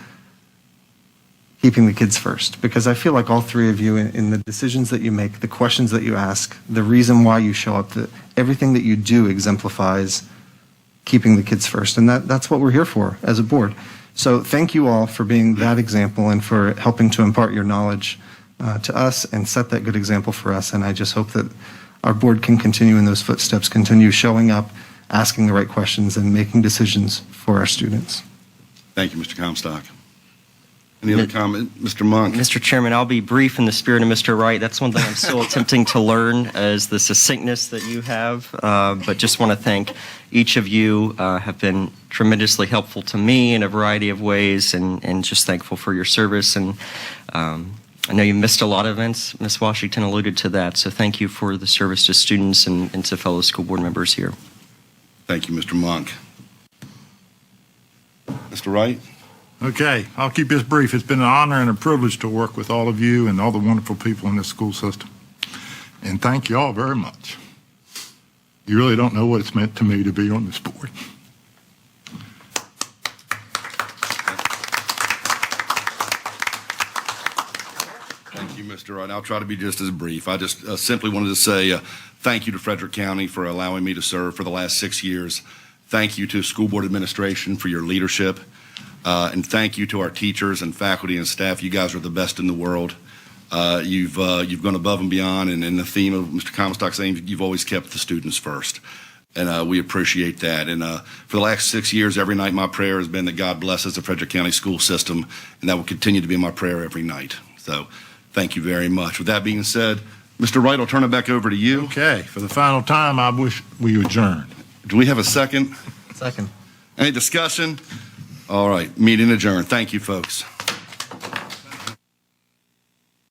keeping the kids first, because I feel like all three of you in the decisions that you make, the questions that you ask, the reason why you show up, everything that you do exemplifies keeping the kids first, and that's what we're here for as a board. So thank you all for being that example and for helping to impart your knowledge to us and set that good example for us, and I just hope that our board can continue in those footsteps, continue showing up, asking the right questions, and making decisions for our students. Thank you, Mr. Comstock. Any other comment? Mr. Monk. Mr. Chairman, I'll be brief in the spirit of Mr. Wright. That's one thing I'm still attempting to learn, is the succinctness that you have. But just want to thank each of you. Have been tremendously helpful to me in a variety of ways, and just thankful for your service. And I know you missed a lot of events. Ms. Washington alluded to that. So thank you for the service to students and to fellow school board members here. Thank you, Mr. Monk. Mr. Wright. Okay, I'll keep this brief. It's been an honor and a privilege to work with all of you and all the wonderful people in this school system. And thank you all very much. You really don't know what it's meant to me to be on this board. Thank you, Mr. Wright. I'll try to be just as brief. I just simply wanted to say thank you to Frederick County for allowing me to serve for the last 6 years. Thank you to school board administration for your leadership. And thank you to our teachers and faculty and staff. You guys are the best in the world. You've gone above and beyond, and in the theme of Mr. Comstock saying, you've always kept the students first. And we appreciate that. And for the last 6 years, every night my prayer has been that God blesses the Frederick County school system, and that will continue to be my prayer every night. So thank you very much. With that being said, Mr. Wright, I'll turn it back over to you. Okay, for the final time, I wish we adjourned. Do we have a second? Second. Any discussion? All right, meeting adjourned. Thank you, folks.